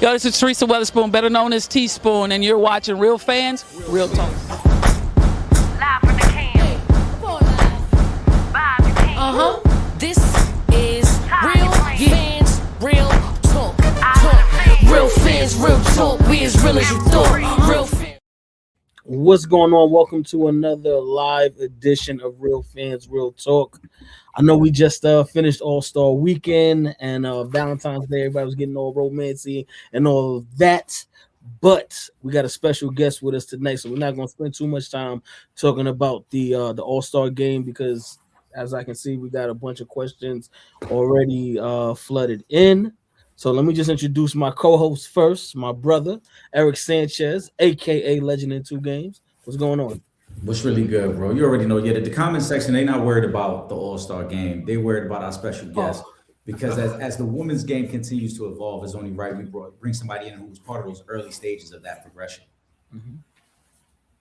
Yo, this is Teresa Weatherspoon, better known as Teaspoon, and you're watching Real Fans, Real Talk. Live from the can. Vibe the can. This is Real Fans, Real Talk. Real Fans, Real Talk. We as real as you thought. Real Fans. What's going on? Welcome to another live edition of Real Fans, Real Talk. I know we just finished All-Star Weekend and Valentine's Day. Everybody was getting all romancy and all of that. But we got a special guest with us tonight, so we're not going to spend too much time talking about the All-Star game because, as I can see, we got a bunch of questions already flooded in. So let me just introduce my co-host first, my brother, Eric Sanchez, a.k.a. Legend in Two Games. What's going on? What's really good, bro? You already know. Yeah, the comment section, they not worried about the All-Star game. They worried about our special guest. Because as the women's game continues to evolve, it's only right we bring somebody in who was part of those early stages of that progression. Mm-hmm.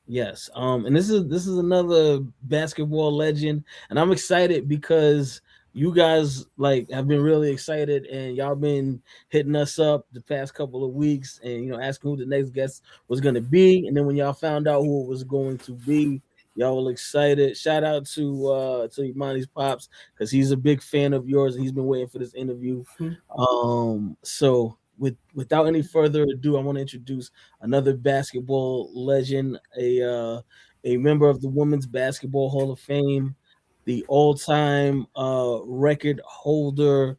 Yes. And this is another basketball legend. And I'm excited because you guys have been really excited and y'all been hitting us up the past couple of weeks and asking who the next guest was going to be. And then when y'all found out who it was going to be, y'all were excited. Shout out to Imani's pops because he's a big fan of yours and he's been waiting for this interview. So without any further ado, I want to introduce another basketball legend, a member of the Women's Basketball Hall of Fame, the all-time record holder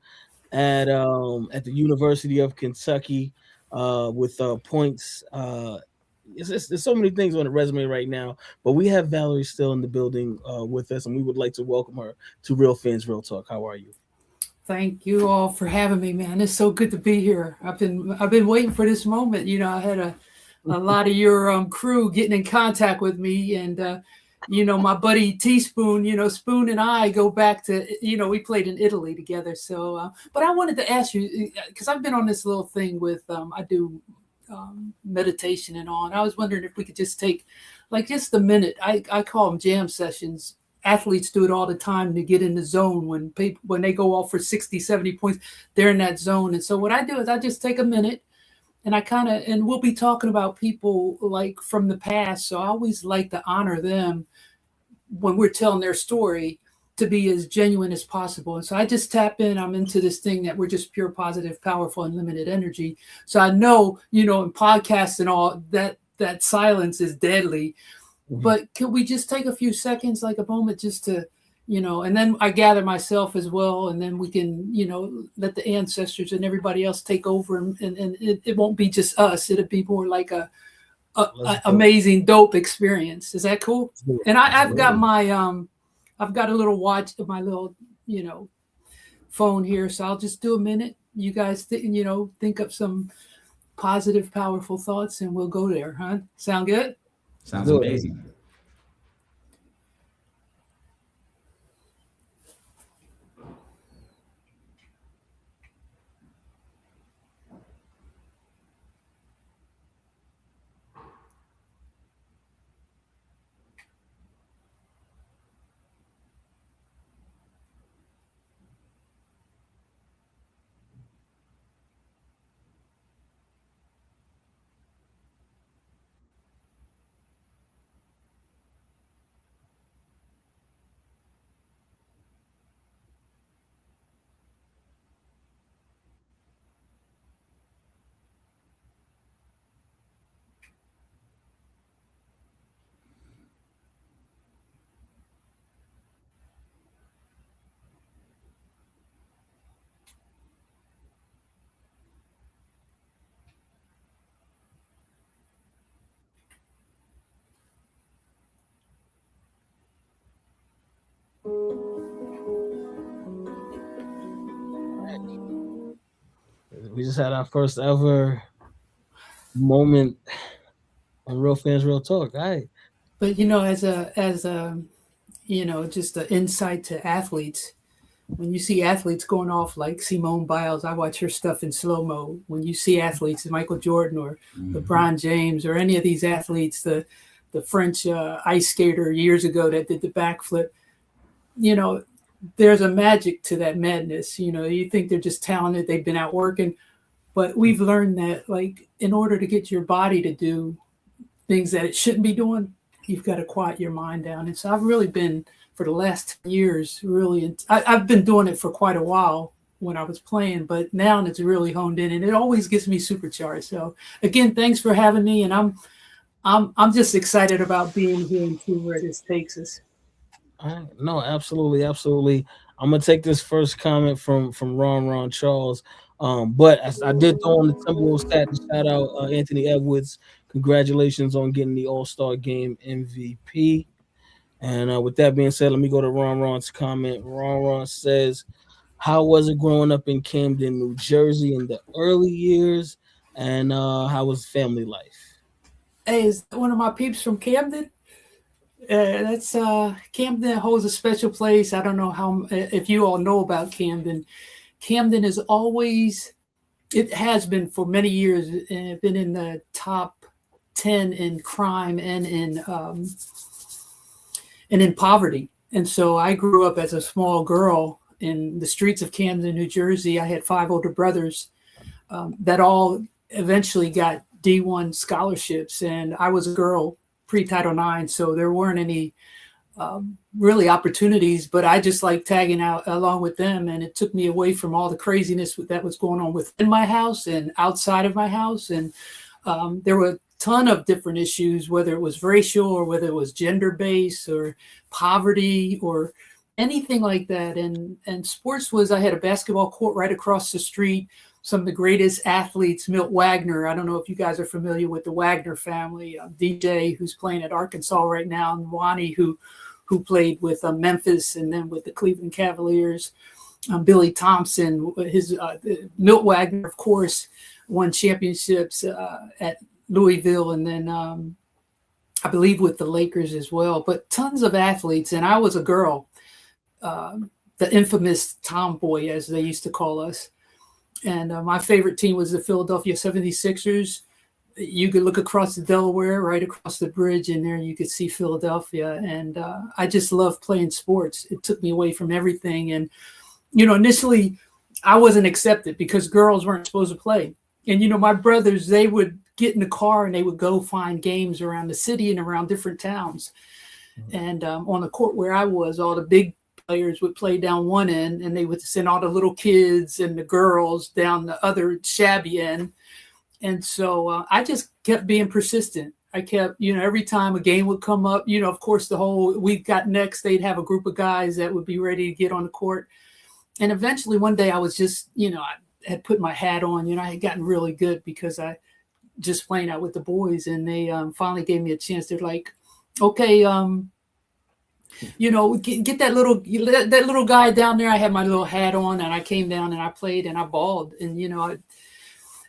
at the University of Kentucky with points. There's so many things on the resume right now, but we have Valierie Still in the building with us, and we would like to welcome her to Real Fans, Real Talk. How are you? Thank you all for having me, man. It's so good to be here. I've been waiting for this moment. I had a lot of your crew getting in contact with me, and my buddy Teaspoon, Spoon and I go back to, we played in Italy together. So, but I wanted to ask you, because I've been on this little thing with, I do meditation and all, and I was wondering if we could just take just a minute. I call them jam sessions. Athletes do it all the time to get in the zone when they go off for 60, 70 points, they're in that zone. And so what I do is I just take a minute and and we'll be talking about people from the past. So I always like to honor them when we're telling their story to be as genuine as possible. And so I just tap in. I'm into this thing that we're just pure, positive, powerful, unlimited energy. So I know, in podcasts and all that silence is deadly. Mm-hmm. But can we just take a few seconds, a moment just to, and then I gather myself as well. And then we can, let the ancestors and everybody else take over and it won't be just us. It'll be more like a amazing, dope experience. Is that cool? And I've got my, I've got a little watch, my little, phone here. So I'll just do a minute. You guys, think of some positive, powerful thoughts and we'll go there, huh? Sound good? Sounds amazing. We just had our first ever moment on Real Fans, Real Talk. All right. But as just an insight to athletes, when you see athletes going off like Simone Biles, I watch her stuff in slow-mo. When you see athletes, Michael Jordan or LeBron James or any of these athletes, the French ice skater years ago that did the backflip, there's a magic to that madness. You think they're just talented. They've been out working. But we've learned that, like, in order to get your body to do things that it shouldn't be doing, you've got to quiet your mind down. And so I've really been, for the last 10 years, really, I've been doing it for quite a while when I was playing, but now it's really honed in, and it always gets me supercharged. So again, thanks for having me, and I'm just excited about being here and see where this takes us. No, absolutely, absolutely. I'm gonna take this first comment from Ron Charles. But I did throw on the Timberwolves stat to shout out Anthony Edwards. Congratulations on getting the All-Star Game MVP. And with that being said, let me go to Ron's comment. Ron says, how was it growing up in Camden, New Jersey in the early years? And how was family life? Hey, is that one of my peeps from Camden? That's Camden holds a special place. I don't know if you all know about Camden. Camden is always, it has been for many years, been in the top 10 in crime and in poverty. And so I grew up as a small girl in the streets of Camden, New Jersey. I had 5 older brothers that all eventually got D1 scholarships, and I was a girl pre-Title IX, so there weren't any really opportunities, but I just like tagging out along with them, and it took me away from all the craziness that was going on within my house and outside of my house. And there were a ton of different issues, whether it was racial or whether it was gender-based or poverty or anything like that. And sports was, I had a basketball court right across the street. Some of the greatest athletes, Milt Wagner. I don't know if you guys are familiar with the Wagner family. DJ, who's playing at Arkansas right now, and Wani, who played with Memphis and then with the Cleveland Cavaliers. Billy Thompson, Milt Wagner, of course, won championships at Louisville, and then I believe with the Lakers as well. But tons of athletes, and I was a girl, the infamous tomboy, as they used to call us. And my favorite team was the Philadelphia 76ers. You could look across the Delaware, right across the bridge, and there you could see Philadelphia. And I just love playing sports. It took me away from everything. And, initially I wasn't accepted because girls weren't supposed to play. And, my brothers, they would get in the car and they would go find games around the city and around different towns. Mm-hmm. And on the court where I was, all the big players would play down one end, and they would send all the little kids and the girls down the other shabby end. And so I just kept being persistent. I kept, every time a game would come up, of course, the whole week got next, they'd have a group of guys that would be ready to get on the court. And eventually one day I was just, I had put my hat on, I had gotten really good because I just playing out with the boys, and they finally gave me a chance. They're like, okay, get that little guy down there. I had my little hat on, and I came down and I played and I balled. And,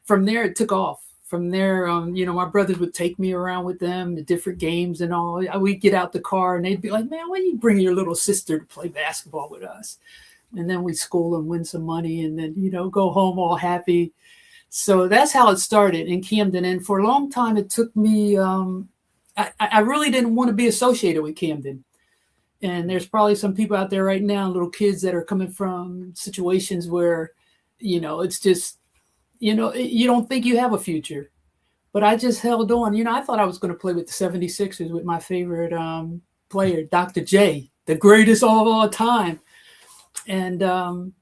from there it took off. From there, my brothers would take me around with them, the different games and all. We'd get out the car and they'd be like, man, why don't you bring your little sister to play basketball with us? And then we'd school and win some money and then, go home all happy. So that's how it started in Camden. And for a long time, it took me, I really didn't want to be associated with Camden. And there's probably some people out there right now, little kids that are coming from situations where, it's just, you don't think you have a future. But I just held on. I thought I was going to play with the 76ers with my favorite player, Dr. J, the greatest of all time. And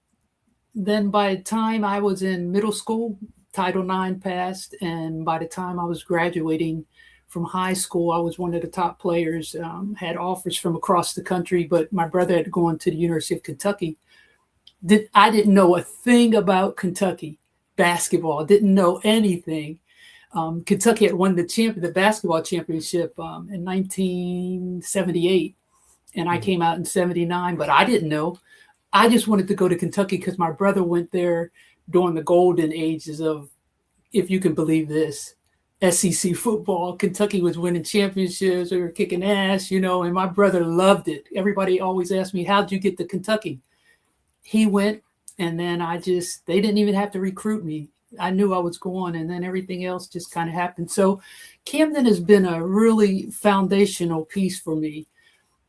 then by the time I was in middle school, Title IX passed. And by the time I was graduating from high school, I was one of the top players, had offers from across the country, but my brother had gone to the University of Kentucky. I didn't know a thing about Kentucky basketball, didn't know anything. Kentucky had won the basketball championship in 1978, and I came out in 79, but I didn't know. I just wanted to go to Kentucky because my brother went there during the golden ages of, if you can believe this, SEC football. Kentucky was winning championships. We were kicking ass, and my brother loved it. Everybody always asked me, how'd you get to Kentucky? He went, and then they didn't even have to recruit me. I knew I was going, and then everything else just kind of happened. So Camden has been a really foundational piece for me.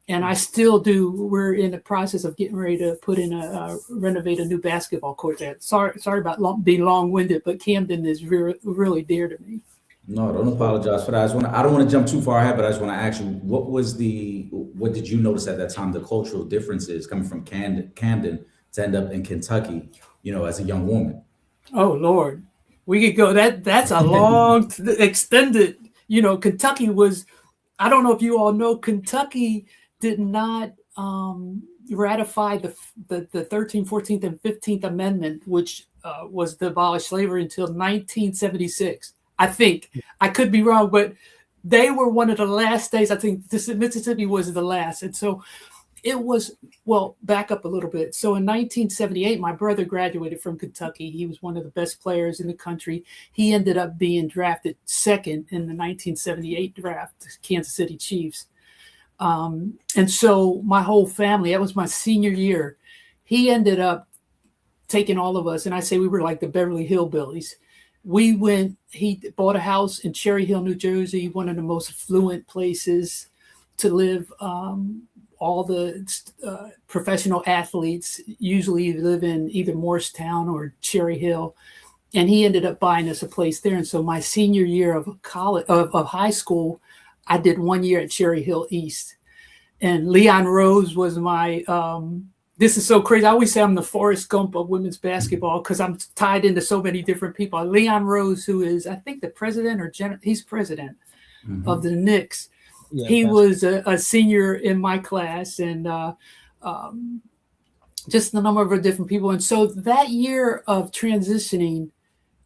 And I still do. We're in the process of getting ready to put in renovate a new basketball court there. Sorry about being long-winded, but Camden is really dear to me. No, don't apologize for that. I don't want to jump too far ahead, but I just want to ask you, what did you notice at that time, the cultural differences coming from Camden to end up in Kentucky, as a young woman? Oh Lord, we could go. That's a long, extended. Kentucky was. I don't know if you all know, Kentucky did not ratify the 13th, 14th, and 15th Amendment, which was to abolish slavery until 1976. I think. I could be wrong, but they were one of the last states. I think Mississippi was the last. And so it was, well, back up a little bit. So in 1978, my brother graduated from Kentucky. He was one of the best players in the country. He ended up being drafted second in the 1978 draft, the Kansas City Chiefs. And so my whole family, that was my senior year. He ended up taking all of us, and I say we were like the Beverly Hillbillies. He bought a house in Cherry Hill, New Jersey, one of the most affluent places to live. All the professional athletes usually live in either Morristown or Cherry Hill. And he ended up buying us a place there. And so my senior year of college, of high school, I did 1 year at Cherry Hill East. And Leon Rose was my, this is so crazy. I always say I'm the Forrest Gump of women's basketball because I'm tied into so many different people. Leon Rose, who is, I think, the president or he's president of the Knicks. Yeah, he was a senior in my class, and just a number of different people. And so that year of transitioning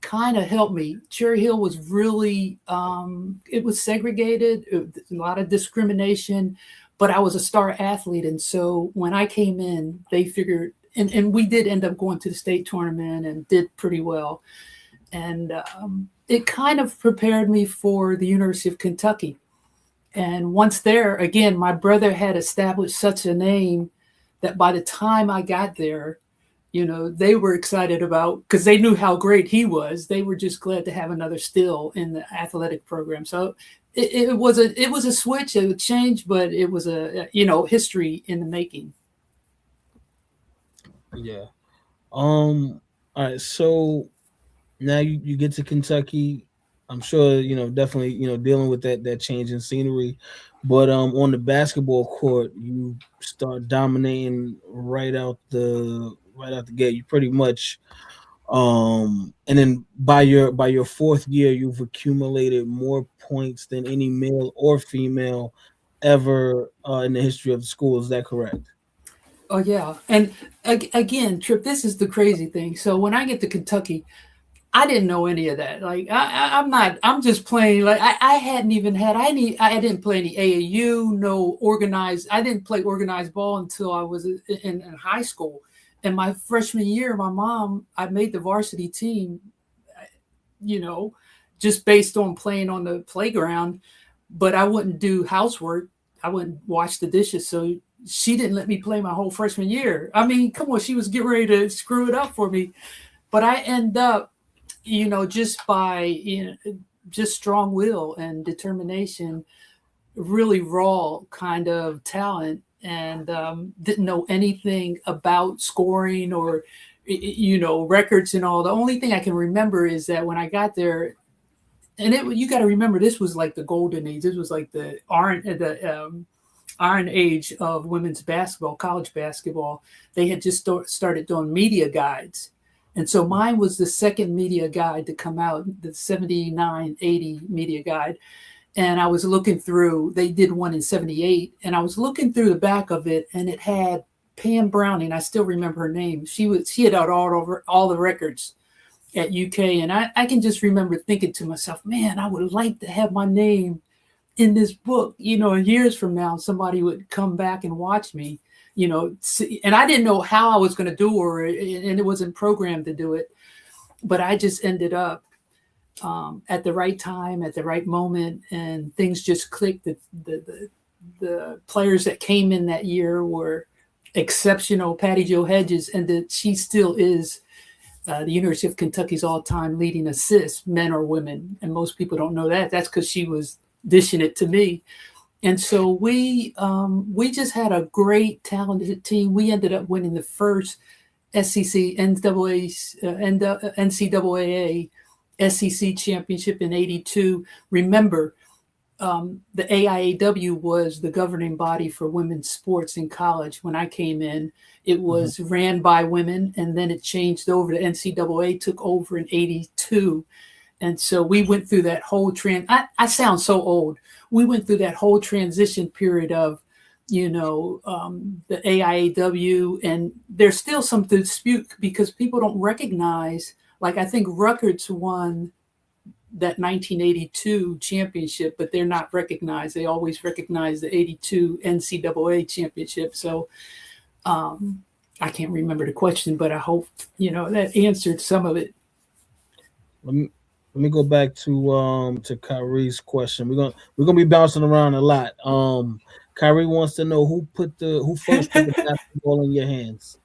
kind of helped me. Cherry Hill was really, it was segregated, a lot of discrimination, but I was a star athlete. And so when I came in, they figured, and we did end up going to the state tournament and did pretty well. And it kind of prepared me for the University of Kentucky. And once there, again, my brother had established such a name that by the time I got there, they were excited about, because they knew how great he was. They were just glad to have another Still in the athletic program. So it was a switch, it would change, but it was a history in the making. Yeah. All right. So now you get to Kentucky. I'm sure, definitely, dealing with that change in scenery, but on the basketball court, you start dominating right out the gate. You pretty much, and then by your fourth year, you've accumulated more points than any male or female ever in the history of the school. Is that correct? Oh yeah, and again, Trip, this is the crazy thing. So when I get to Kentucky, I didn't know any of that. Like I'm just playing. Like I didn't play any AAU, no organized. I didn't play organized ball until I was in high school. And my freshman year, I made the varsity team, just based on playing on the playground, but I wouldn't do housework. I wouldn't wash the dishes. So she didn't let me play my whole freshman year. I mean, come on, she was getting ready to screw it up for me. But I end up, just by, just strong will and determination, really raw kind of talent, and didn't know anything about scoring or, records and all. The only thing I can remember is that when I got there, and you got to remember, this was like the golden age. This was like the iron age of women's basketball, college basketball. They had just started doing media guides. And so mine was the second media guide to come out, the 79-80 media guide. And I was looking through, they did one in 78, and I was looking through the back of it, and it had Pam Browning. I still remember her name. She had out all the records at UK. And I can just remember thinking to myself, man, I would like to have my name in this book, and years from now, somebody would come back and watch me. And I didn't know how I was going to do it, and it wasn't programmed to do it, but I just ended up at the right time, at the right moment, and things just clicked. The players that came in that year were exceptional. Patty Jo Hedges, and she still is the University of Kentucky's all-time leading assists, men or women, and most people don't know that. That's because she was dishing it to me. And so we just had a great talented team. We ended up winning the first SEC NCAA SEC championship in '82. Remember, the AIAW was the governing body for women's sports in college. When I came in, it was ran by women, and then it changed over to NCAA, took over in '82. And so we went through that whole I sound so old. We went through that whole transition period of, the AIAW, and there's still some dispute because people don't recognize, like I think Rutgers won that 1982 championship, but they're not recognized. They always recognize the '82 NCAA championship. So I can't remember the question, but I hope, that answered some of it. Let me go back to Kyrie's question. We're gonna be bouncing around a lot. Kyrie wants to know who first put the basketball in your hands.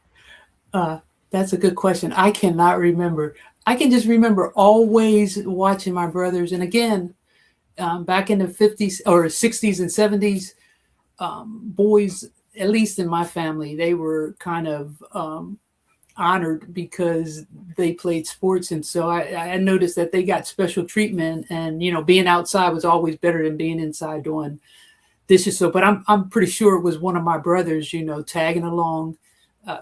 That's a good question. I cannot remember. I can just remember always watching my brothers. And again, back in the 50s or 60s and 70s, boys, at least in my family, they were kind of honored because they played sports. And so I noticed that they got special treatment, and, being outside was always better than being inside doing dishes. So, but I'm pretty sure it was one of my brothers, tagging along.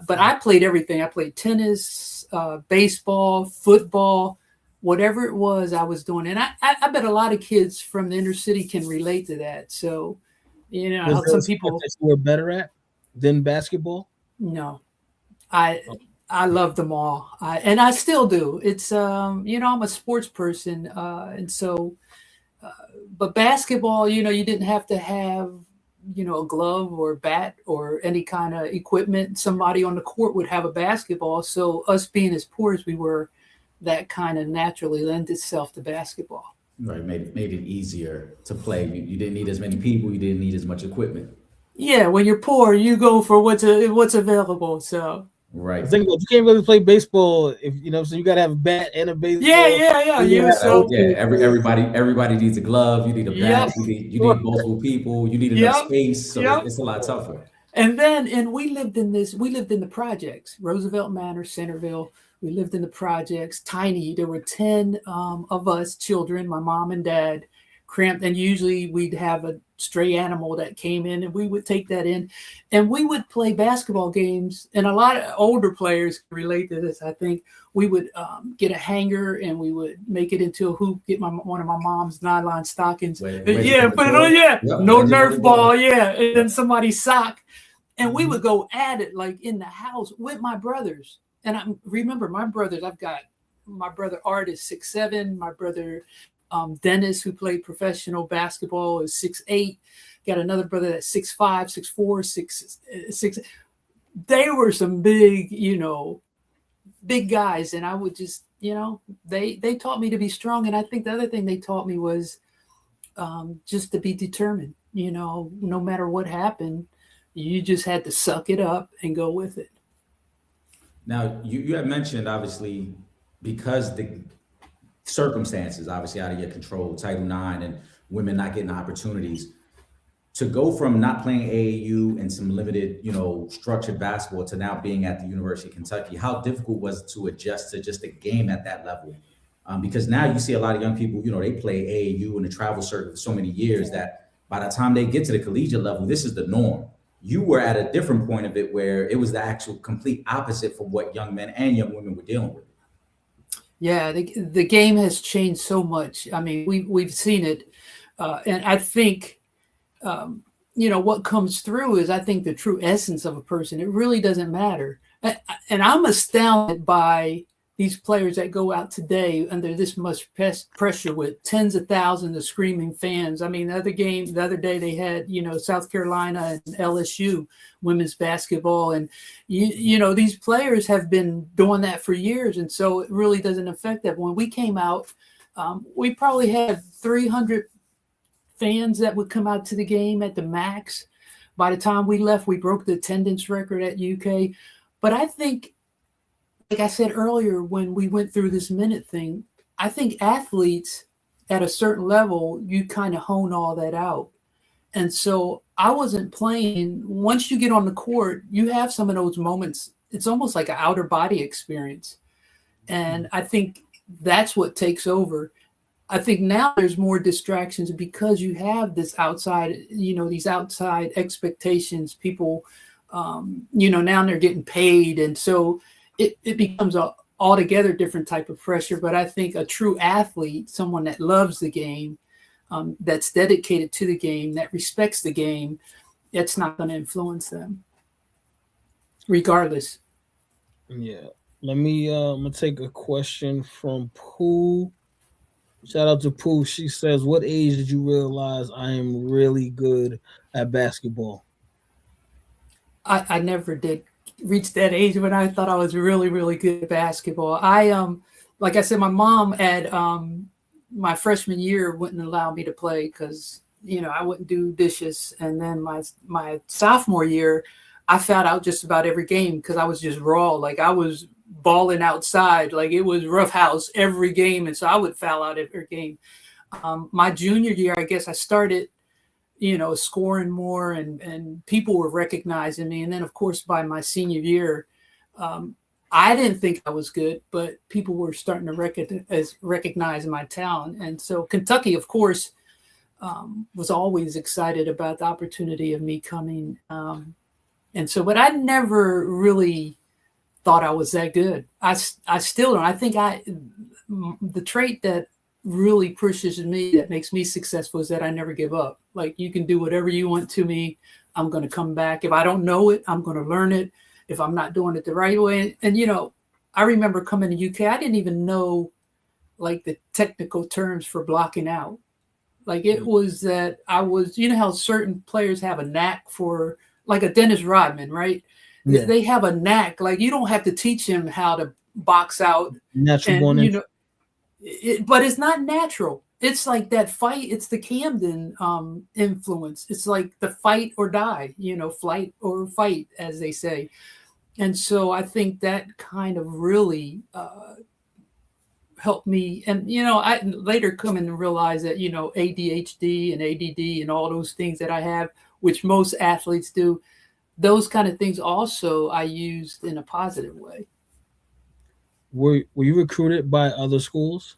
But I played everything. I played tennis, baseball, football, whatever it was I was doing. And I bet a lot of kids from the inner city can relate to that. So, how some people that you were better at than basketball. No, I love them all. And I still do. It's, I'm a sports person. And so, but basketball, you didn't have to have, a glove or bat or any kind of equipment. Somebody on the court would have a basketball. So us being as poor as we were, that kind of naturally lends itself to basketball. Right, made it easier to play. You didn't need as many people. You didn't need as much equipment. Yeah, when you're poor, you go for what's available. So right, think about, you can't really play baseball if so you got to have a bat and a baseball. Yeah. Everybody needs a glove. You need a bat. You need multiple people. You need enough space. So it's a lot tougher. And we lived in the projects, Roosevelt Manor, Centerville. We lived in the projects, tiny. There were 10 of us children, my mom and dad, cramped. And usually we'd have a stray animal that came in, and we would take that in, and we would play basketball games. And a lot of older players relate to this. I think we would get a hanger, and we would make it into a hoop, get one of my mom's nylon stockings. Put it on. Yep, no Nerf ball. Yeah. And then somebody's sock. And we would go at it like in the house with my brothers. And I remember my brothers, I've got my brother Art is 6'7", my brother Dennis, who played professional basketball, is 6'8". Got another brother that's 6'5", 6'4", 6'6". They were some big, big guys. And I would just, they taught me to be strong. And I think the other thing they taught me was just to be determined. No matter what happened, you just had to suck it up and go with it. Now, you have mentioned, obviously, because the circumstances, obviously, out of your control, Title IX and women not getting opportunities, to go from not playing AAU and some limited, structured basketball to now being at the University of Kentucky, how difficult was it to adjust to just a game at that level? Because now you see a lot of young people, they play AAU and the travel circuit for so many years that by the time they get to the collegiate level, this is the norm. You were at a different point of it where it was the actual complete opposite from what young men and young women were dealing with. Yeah, the game has changed so much. I mean, we've seen it. And I think, what comes through is, I think, the true essence of a person. It really doesn't matter. And I'm astounded by these players that go out today under this much pressure with tens of thousands of screaming fans. I mean, the other day they had, South Carolina and LSU women's basketball. And, these players have been doing that for years. And so it really doesn't affect that. When we came out, we probably had 300 fans that would come out to the game at the max. By the time we left, we broke the attendance record at UK. But I think, like I said earlier, when we went through this minute thing, I think athletes at a certain level, you kind of hone all that out. And so I wasn't playing. Once you get on the court, you have some of those moments. It's almost like an outer body experience. And I think that's what takes over. I think now there's more distractions because you have this outside, these outside expectations. People, now they're getting paid. And so it becomes a altogether different type of pressure. But I think a true athlete, someone that loves the game, that's dedicated to the game, that respects the game, it's not going to influence them regardless. Yeah. Let me I'm gonna take a question from Pooh. Shout out to Pooh. She says, "What age did you realize I am really good at basketball?" I never did reach that age when I thought I was really, really good at basketball. Like I said, my mom at my freshman year wouldn't allow me to play because I wouldn't do dishes. And then my sophomore year, I fouled out just about every game because I was just raw. Like I was balling outside, like it was roughhouse every game, and so I would foul out every game. My junior year, I guess I started, scoring more, and people were recognizing me. And then, of course, by my senior year, I didn't think I was good, but people were starting to recognize my talent. And so Kentucky, of course, was always excited about the opportunity of me coming. But I never really thought I was that good. I still don't. I think the trait that really pushes me, that makes me successful, is that I never give up. Like, you can do whatever you want to me. I'm going to come back. If I don't know it, I'm going to learn it. If I'm not doing it the right way. And I remember coming to UK, I didn't even know like the technical terms for blocking out. Like it was that I was, how certain players have a knack for, like a Dennis Rodman, right? Yeah. They have a knack. Like you don't have to teach him how to box out. Natural born. But it's not natural. It's like that fight. It's the Camden influence. It's like the fight or die, flight or fight, as they say. And so I think that kind of really helped me. And, I later come in and realize that, ADHD and ADD and all those things that I have, which most athletes do, those kind of things also I used in a positive way. Were you recruited by other schools?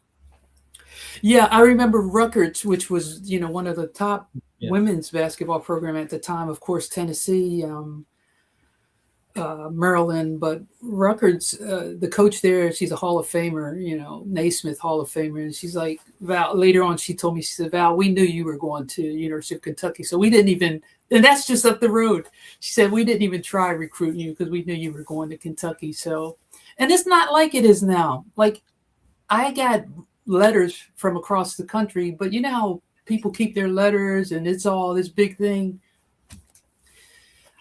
Yeah, I remember Rutgers, which was, one of the top women's basketball program at the time. Of course, Tennessee, Maryland, but Rutgers, the coach there, she's a Hall of Famer, Naismith Hall of Famer. And she's like, Val, later on, she told me, she said, Val, we knew you were going to University of Kentucky. So we didn't even, and that's just up the road. She said, we didn't even try recruiting you because we knew you were going to Kentucky. So, and it's not like it is now. Like I got letters from across the country, but you know how people keep their letters and it's all this big thing.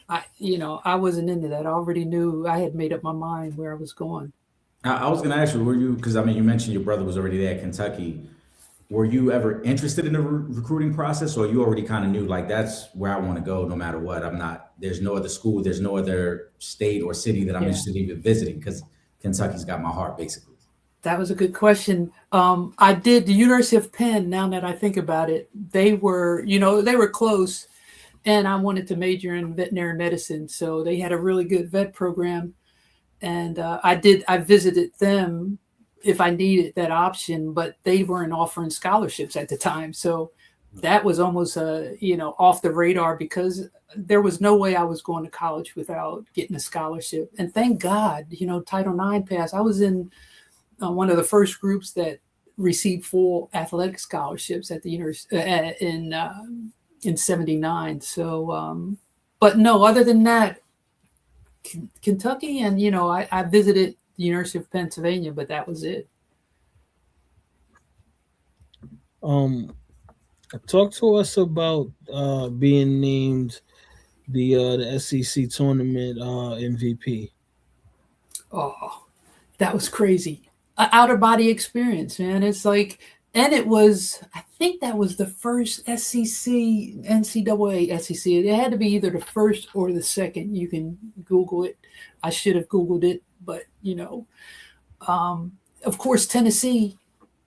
I wasn't into that. I already knew, I had made up my mind where I was going. I was going to ask you, were you, because you mentioned your brother was already there at Kentucky. Were you ever interested in the recruiting process, or you already kind of knew like that's where I want to go no matter what? There's no other school, there's no other state or city that I'm interested in even visiting because Kentucky's got my heart basically. That was a good question. I did the University of Penn. Now that I think about it, they were close, and I wanted to major in veterinary medicine. So they had a really good vet program. And I visited them if I needed that option, but they weren't offering scholarships at the time. So that was almost off the radar because there was no way I was going to college without getting a scholarship. And thank God, Title IX passed. I was in one of the first groups that received full athletic scholarships at the university in '79. So, but no, other than that, Kentucky, and I visited the University of Pennsylvania, but that was it. Talk to us about being named the SEC tournament MVP. Oh, that was crazy. An outer body experience, man. It's like, and it was, I think that was the first NCAA SEC. It had to be either the first or the second. You can Google it. I should have Googled it, but of course, Tennessee,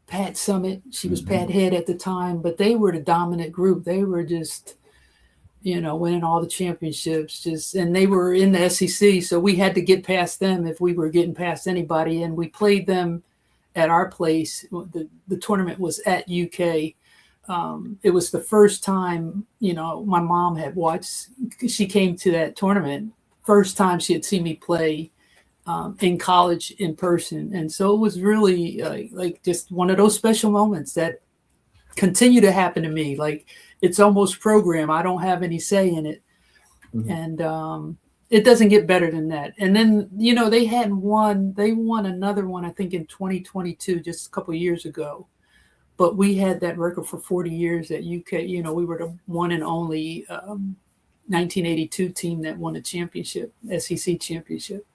Pat Summitt, she was Pat Head at the time, but they were the dominant group. They were just, winning all the championships. And they were in the SEC, so we had to get past them if we were getting past anybody. And we played them at our place. The tournament was at UK. It was the first time, my mom had watched. She came to that tournament. First time she had seen me play in college in person. And so it was really like just one of those special moments that continue to happen to me. Like it's almost programmed. I don't have any say in it. Mm-hmm. And it doesn't get better than that. And then, they won another one, I think in 2022, just a couple of years ago. But we had that record for 40 years at UK. We were the one and only 1982 team that won a championship, SEC championship.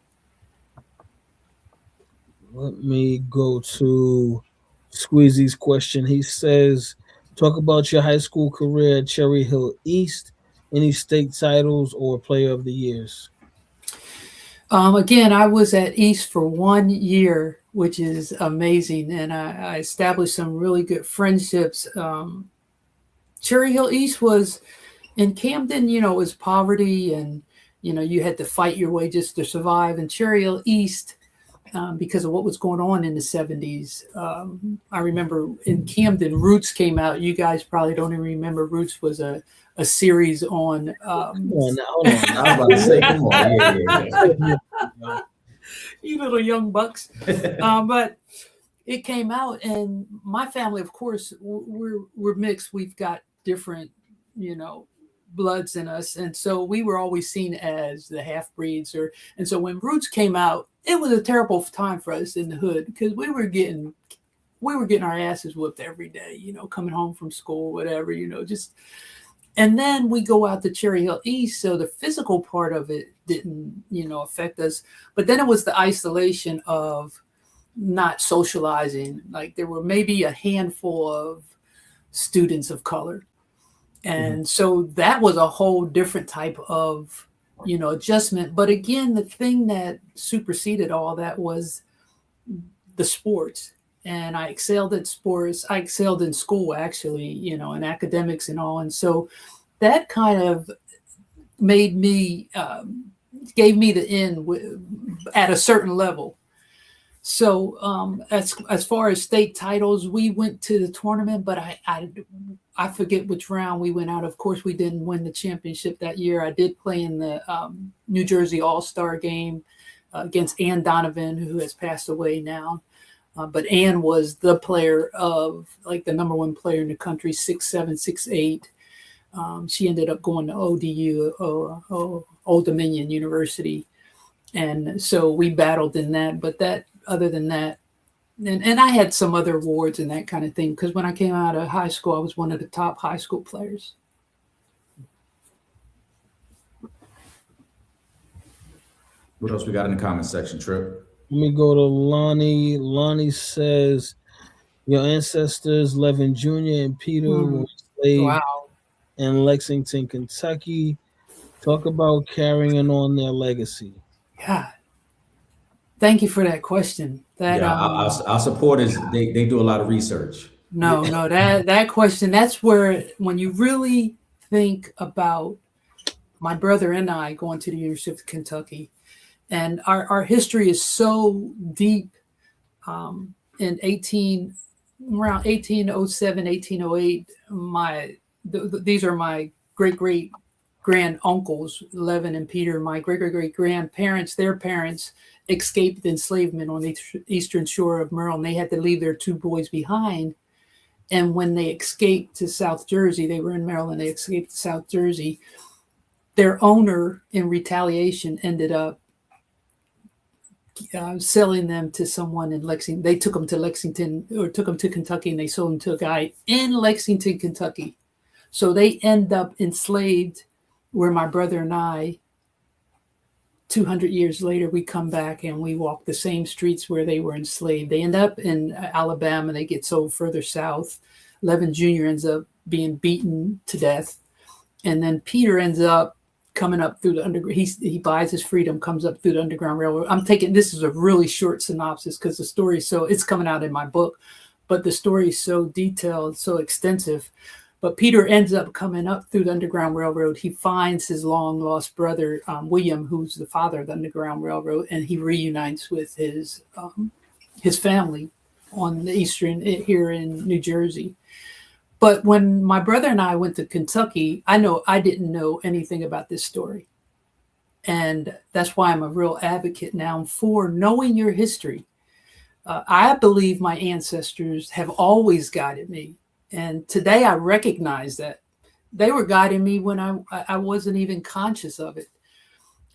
Let me go to Squeezy's question. He says, talk about your high school career at Cherry Hill East, any state titles or player of the years. Again, I was at East for 1 year, which is amazing. And I established some really good friendships. Cherry Hill East was in Camden, it was poverty and, you had to fight your way just to survive. And Cherry Hill East, because of what was going on in the 70s. I remember in Camden, Roots came out. You guys probably don't even remember. Roots was a series on. Come on now, hold on. I was about to say, come on. Yeah. You little young bucks. But it came out, and my family, of course, we're mixed. We've got different, bloods in us. And so we were always seen as the half-breeds. And so when Roots came out, it was a terrible time for us in the hood because we were getting our asses whooped every day, coming home from school, whatever, and then we go out to Cherry Hill East. So the physical part of it didn't, affect us. But then it was the isolation of not socializing. Like there were maybe a handful of students of color. And so that was a whole different type of, adjustment. But again, the thing that superseded all that was the sports. And I excelled at sports. I excelled in school, actually, in academics and all. And so that kind of made me, gave me the in at a certain level. So as far as state titles, we went to the tournament, but I forget which round we went out. Of course, we didn't win the championship that year. I did play in the New Jersey All-Star game against Ann Donovan, who has passed away now. But Ann was the player of, like, the number one player in the country, 6'7", 6'8". She ended up going to ODU, Old Dominion University. And so we battled in that. But other than that, and I had some other awards and that kind of thing, because when I came out of high school, I was one of the top high school players. What else we got in the comment section, Trip? Let me go to Lonnie. Lonnie says, your ancestors, Levin Jr. and Peter, were enslaved in Lexington, Kentucky. Talk about carrying on their legacy. Yeah. Thank you for that question. Our supporters, they do a lot of research. No, that question, that's where, when you really think about my brother and I going to the University of Kentucky, and our history is so deep. In around 1807, 1808, these are my great grand uncles, Levin and Peter. My great grandparents, their parents escaped enslavement on the eastern shore of Maryland. They had to leave their two boys behind. And when they escaped to South Jersey, they were in Maryland, they escaped to South Jersey. Their owner, in retaliation, ended up selling them to someone in Lexington. They took them to Lexington, or took them to Kentucky, and they sold them to a guy in Lexington, Kentucky. So they end up enslaved, where my brother and I, 200 years later, we come back and we walk the same streets where they were enslaved. They end up in Alabama. They get sold further south. Levin Jr. ends up being beaten to death. And then Peter ends up coming up through the underground. He buys his freedom, comes up through the Underground Railroad. This is a really short synopsis because the story, so it's coming out in my book, but the story is so detailed, so extensive. But Peter ends up coming up through the Underground Railroad. He finds his long lost brother, William, who's the father of the Underground Railroad, and he reunites with his family on the eastern here in New Jersey. But when my brother and I went to Kentucky, I didn't know anything about this story. And that's why I'm a real advocate now for knowing your history. I believe my ancestors have always guided me. And today I recognize that they were guiding me when I wasn't even conscious of it.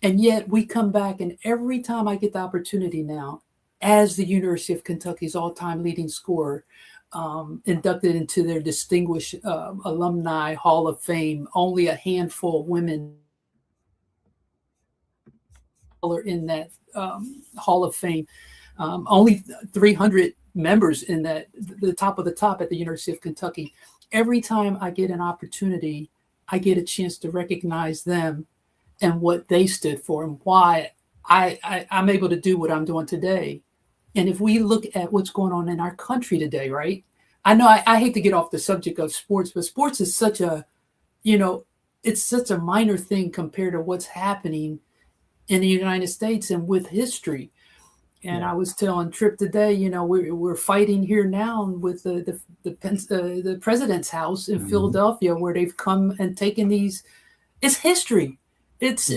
And yet we come back, and every time I get the opportunity now, as the University of Kentucky's all-time leading scorer, inducted into their distinguished alumni Hall of Fame, only a handful of women are in that Hall of Fame. Only 300 members in that, the top of the top at the University of Kentucky. Every time I get an opportunity, I get a chance to recognize them and what they stood for and why I'm able to do what I'm doing today. And if we look at what's going on in our country today, right? I know I hate to get off the subject of sports, but sports is such a, it's such a minor thing compared to what's happening in the United States and with history. And I was telling Trip today, we're fighting here now with the president's house in Philadelphia, where they've come and taken these. It's history. It's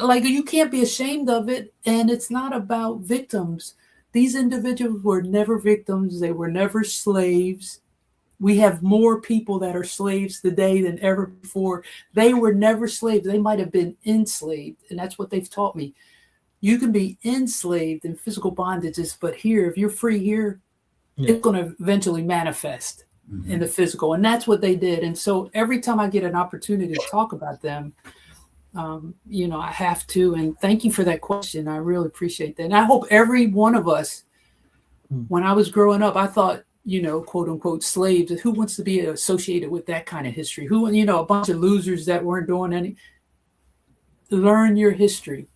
like you can't be ashamed of it, and it's not about victims. These individuals were never victims. They were never slaves. We have more people that are slaves today than ever before. They were never slaves. They might have been enslaved, and that's what they've taught me. You can be enslaved in physical bondages, but here, if you're free here, it's going to eventually manifest in the physical. And that's what they did. And so every time I get an opportunity to talk about them, I have to. And thank you for that question. I really appreciate that. And I hope every one of us, when I was growing up, I thought, quote unquote, slaves. Who wants to be associated with that kind of history? Who, a bunch of losers that weren't doing any. Learn your history.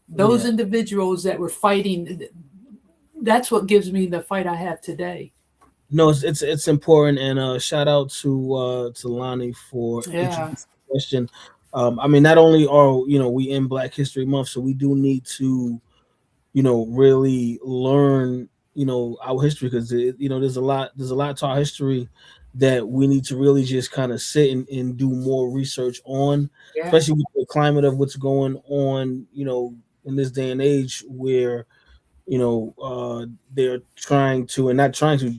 Those individuals that were fighting, that's what gives me the fight I have today. No, it's important, and shout out to Lonnie for the question. Not only are we in Black History Month, so we do need to really learn our history, because there's a lot to our history that we need to really just kind of sit and do more research on, especially with the climate of what's going on in this day and age, where they're trying to, and not trying to,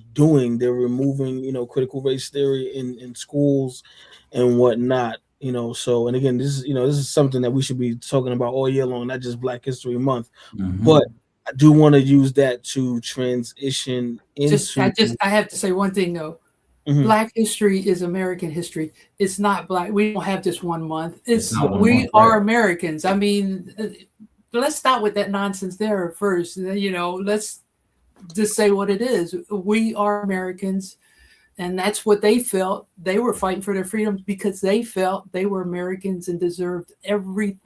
they're removing critical race theory in schools and whatnot. So, and again, this is something that we should be talking about all year long, not just Black History Month. But I do want to use that to transition into. I have to say one thing though. Black history is American history. It's not Black. We don't have just one month. We are Americans. Let's start with that nonsense there first. Let's just say what it is. We are Americans, and that's what they felt. They were fighting for their freedoms because they felt they were Americans and deserved every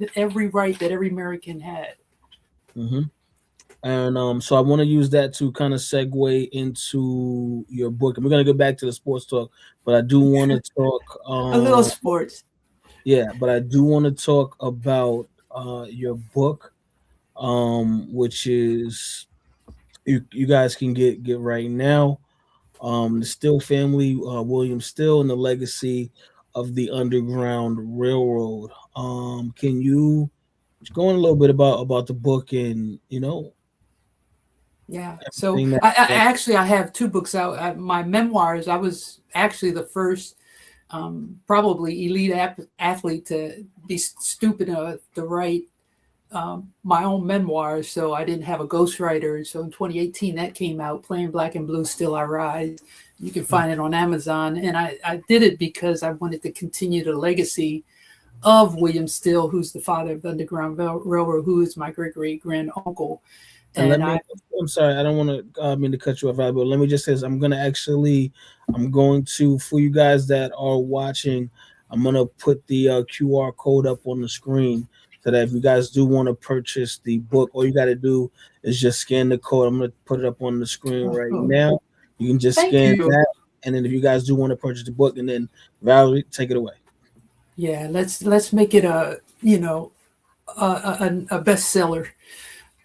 right that every American had. And so I want to use that to kind of segue into your book, and we're gonna go back to the sports talk. But I do want to talk a little sports. Yeah, but I do want to talk about your book, which is you guys can get right now. The Still family, William Still, and the legacy of the Underground Railroad. Can you go on a little bit about the book and Yeah. So I have two books out. My memoirs. I was actually the first, probably elite athlete to be stupid enough to write my own memoirs. So I didn't have a ghostwriter. So in 2018, that came out, Plain Black and Blue, Still I Rise. You can find it on Amazon. And I did it because I wanted to continue the legacy of William Still, who's the father of the Underground Railroad, who is my great-great-grand uncle. And I'm sorry, I don't want to mean to cut you off, but let me just say this. I'm going to, for you guys that are watching, I'm going to put the QR code up on the screen so that if you guys do want to purchase the book, all you got to do is just scan the code. I'm going to put it up on the screen right now. You can just scan that. and then if you guys do want to purchase the book, and then Valerie, take it away. Yeah, let's make it a bestseller.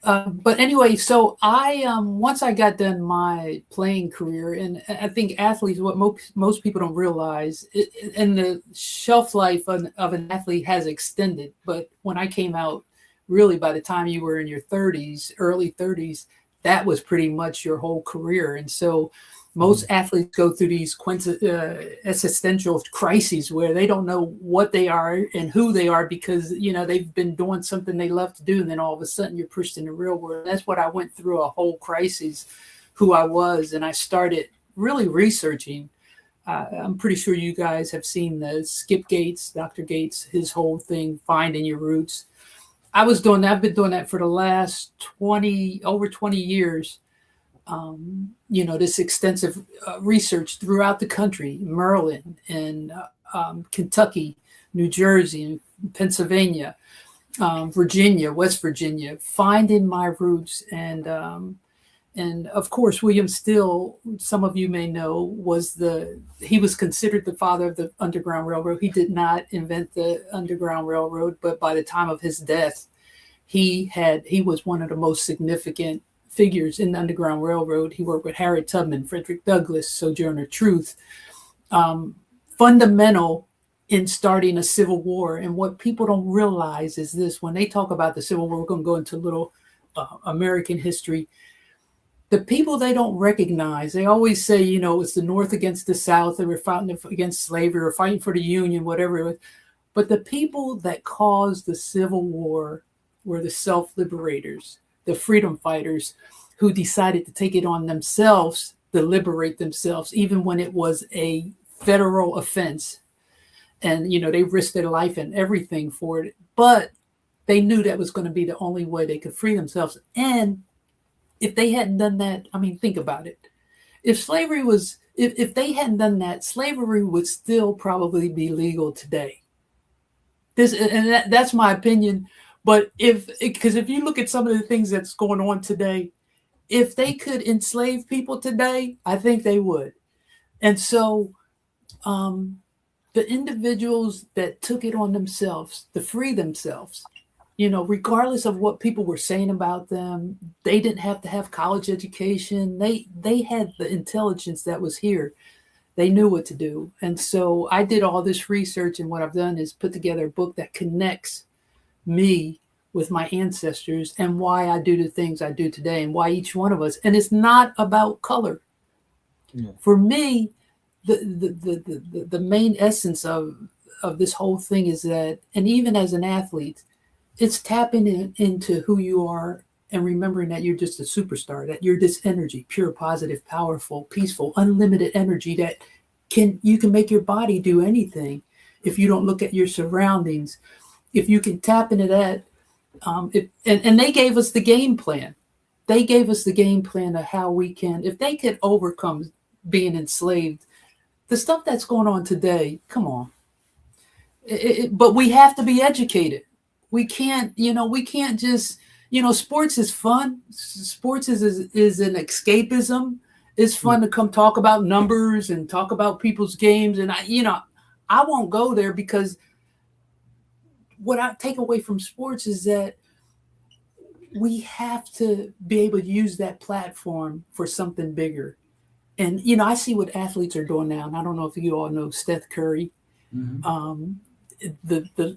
But anyway, so I once I got done my playing career, and I think athletes, what most people don't realize, and the shelf life of an athlete has extended. But when I came out, really by the time you were in your 30s, early 30s, that was pretty much your whole career. And so most athletes go through these existential crises where they don't know what they are and who they are because, they've been doing something they love to do. And then all of a sudden you're pushed in the real world. That's what I went through, a whole crisis, who I was. And I started really researching. I'm pretty sure you guys have seen the Skip Gates, Dr. Gates, his whole thing, Finding Your Roots. I've been doing that for the last over 20 years. This extensive research throughout the country, Maryland and Kentucky, New Jersey, Pennsylvania, Virginia, West Virginia, finding my roots. And of course, William Still, some of you may know, he was considered the father of the Underground Railroad. He did not invent the Underground Railroad, but by the time of his death, he was one of the most significant figures in the Underground Railroad. He worked with Harriet Tubman, Frederick Douglass, Sojourner Truth, fundamental in starting a civil war. And what people don't realize is this: when they talk about the Civil War, we're going to go into a little American history. The people they don't recognize, they always say, it's the North against the South, they were fighting against slavery or fighting for the Union, whatever it was. But the people that caused the Civil War were the self-liberators, the freedom fighters who decided to take it on themselves to liberate themselves, even when it was a federal offense. And, they risked their life and everything for it. But they knew that was going to be the only way they could free themselves. And if they hadn't done that, think about it. If they hadn't done that, slavery would still probably be legal today. That's my opinion. But because if you look at some of the things that's going on today, if they could enslave people today, I think they would. And so the individuals that took it on themselves to free themselves, regardless of what people were saying about them, they didn't have to have college education. They had the intelligence that was here. They knew what to do. And so I did all this research, and what I've done is put together a book that connects me with my ancestors and why I do the things I do today and why each one of us. And it's not about color. Yeah. For me, the main essence of this whole thing is that, and even as an athlete, it's tapping into who you are and remembering that you're just a superstar, that you're this energy, pure, positive, powerful, peaceful, unlimited energy that you can make your body do anything if you don't look at your surroundings. If you can tap into that, and they gave us the game plan. They gave us the game plan of how we can, if they could overcome being enslaved, the stuff that's going on today, come on. But we have to be educated. We can't just, sports is fun. Sports is an escapism. It's fun to come talk about numbers and talk about people's games. And I won't go there, because what I take away from sports is that we have to be able to use that platform for something bigger. And, I see what athletes are doing now. And I don't know if you all know Steph Curry. Mm-hmm.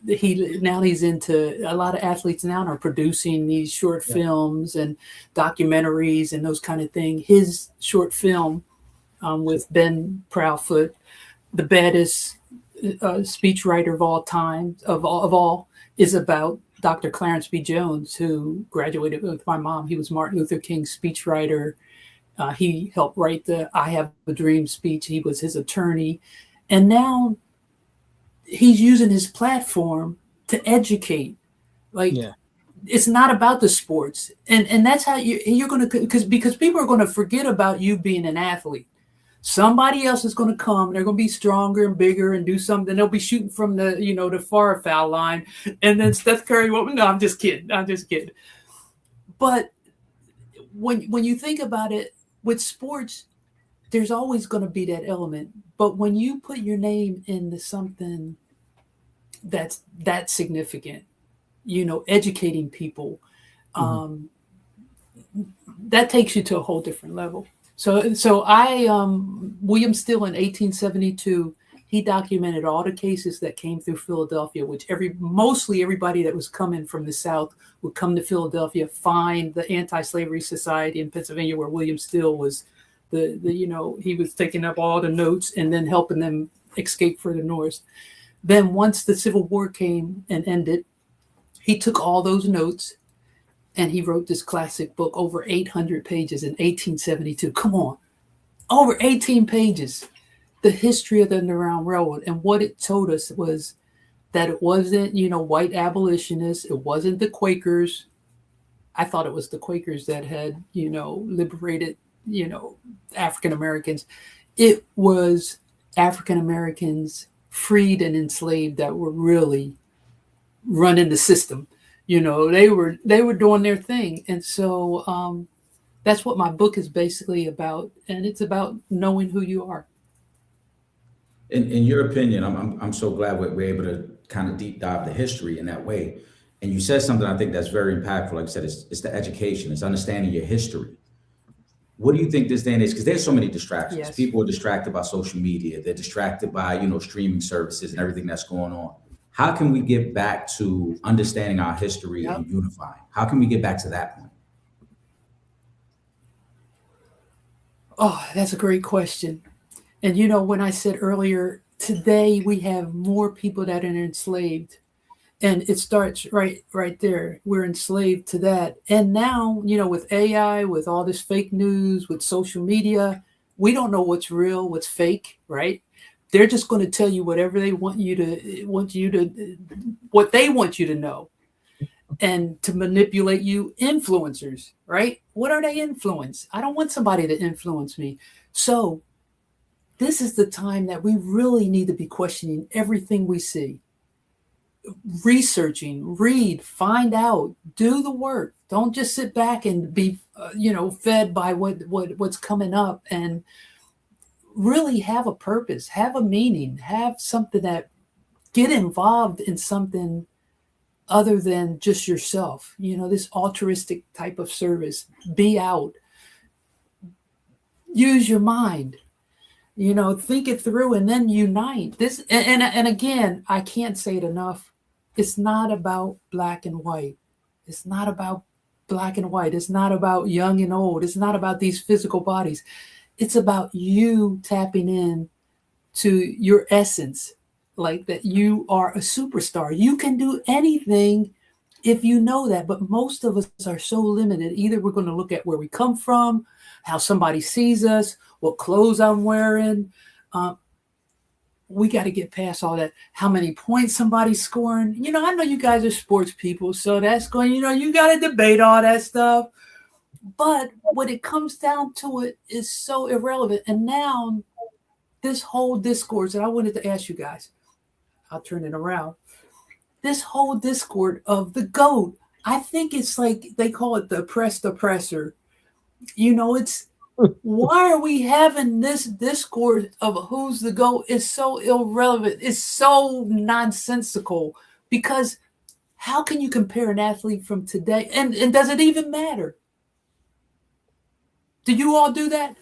He's into, a lot of athletes now are producing these short films and documentaries and those kind of things. His short film with Ben Proudfoot, the baddest speechwriter of all time, of all, is about Dr. Clarence B. Jones, who graduated with my mom. He was Martin Luther King's speechwriter. He helped write the I Have a Dream speech. He was his attorney. And now he's using his platform to educate. It's not about the sports. And that's how you're going to, because people are going to forget about you being an athlete. Somebody else is going to come. They're going to be stronger and bigger and do something. They'll be shooting from the far foul line. And then Steph Curry, no, I'm just kidding. But when you think about it, with sports, there's always going to be that element. But when you put your name into something that's that significant, educating people, that takes you to a whole different level. So William Still in 1872, he documented all the cases that came through Philadelphia, which mostly everybody that was coming from the South would come to Philadelphia, find the Anti-Slavery Society in Pennsylvania, where William Still was he was taking up all the notes and then helping them escape further north. Then once the Civil War came and ended, he took all those notes and he wrote this classic book, over 800 pages in 1872. Come on, over 18 pages, The History of the Underground Railroad. And what it told us was that it wasn't, white abolitionists. It wasn't the Quakers. I thought it was the Quakers that had, liberated, African Americans. It was African Americans freed and enslaved that were really running the system. They were doing their thing. And so that's what my book is basically about. And it's about knowing who you are. In your opinion, I'm so glad we're able to kind of deep dive the history in that way. And you said something I think that's very impactful. Like I said, it's the education, it's understanding your history. What do you think this day and age, because there's so many distractions. Yes. People are distracted by social media. They're distracted by, streaming services and everything that's going on. How can we get back to understanding our history and unifying? How can we get back to that point? Oh, that's a great question. And when I said earlier, today we have more people that are enslaved, and it starts right there. We're enslaved to that. And now, with AI, with all this fake news, with social media, we don't know what's real, what's fake, right? They're just going to tell you whatever they what they want you to know, and to manipulate you. Influencers, right? What are they influence? I don't want somebody to influence me. So this is the time that we really need to be questioning everything we see, researching, read, find out, do the work. Don't just sit back and be, fed by what's coming up, and really have a purpose, have a meaning, have something that get involved in something other than just yourself. This altruistic type of service. Be out. Use your mind. Think it through and then unite. This and again, I can't say it enough. It's not about black and white. It's not about black and white. It's not about young and old. It's not about these physical bodies. It's about you tapping in to your essence, like that you are a superstar. You can do anything if you know that, but most of us are so limited. Either we're going to look at where we come from, how somebody sees us, what clothes I'm wearing. We got to get past all that. How many points somebody's scoring. I know you guys are sports people, so that's going, you got to debate all that stuff. But when it comes down to it, is so irrelevant. And now this whole discourse, and I wanted to ask you guys, I'll turn it around. This whole discord of the GOAT, I think it's like they call it the oppressed oppressor. It's why are we having this discord of who's the GOAT? It's so irrelevant. It's so nonsensical, because how can you compare an athlete from today? And does it even matter? Do you all do that?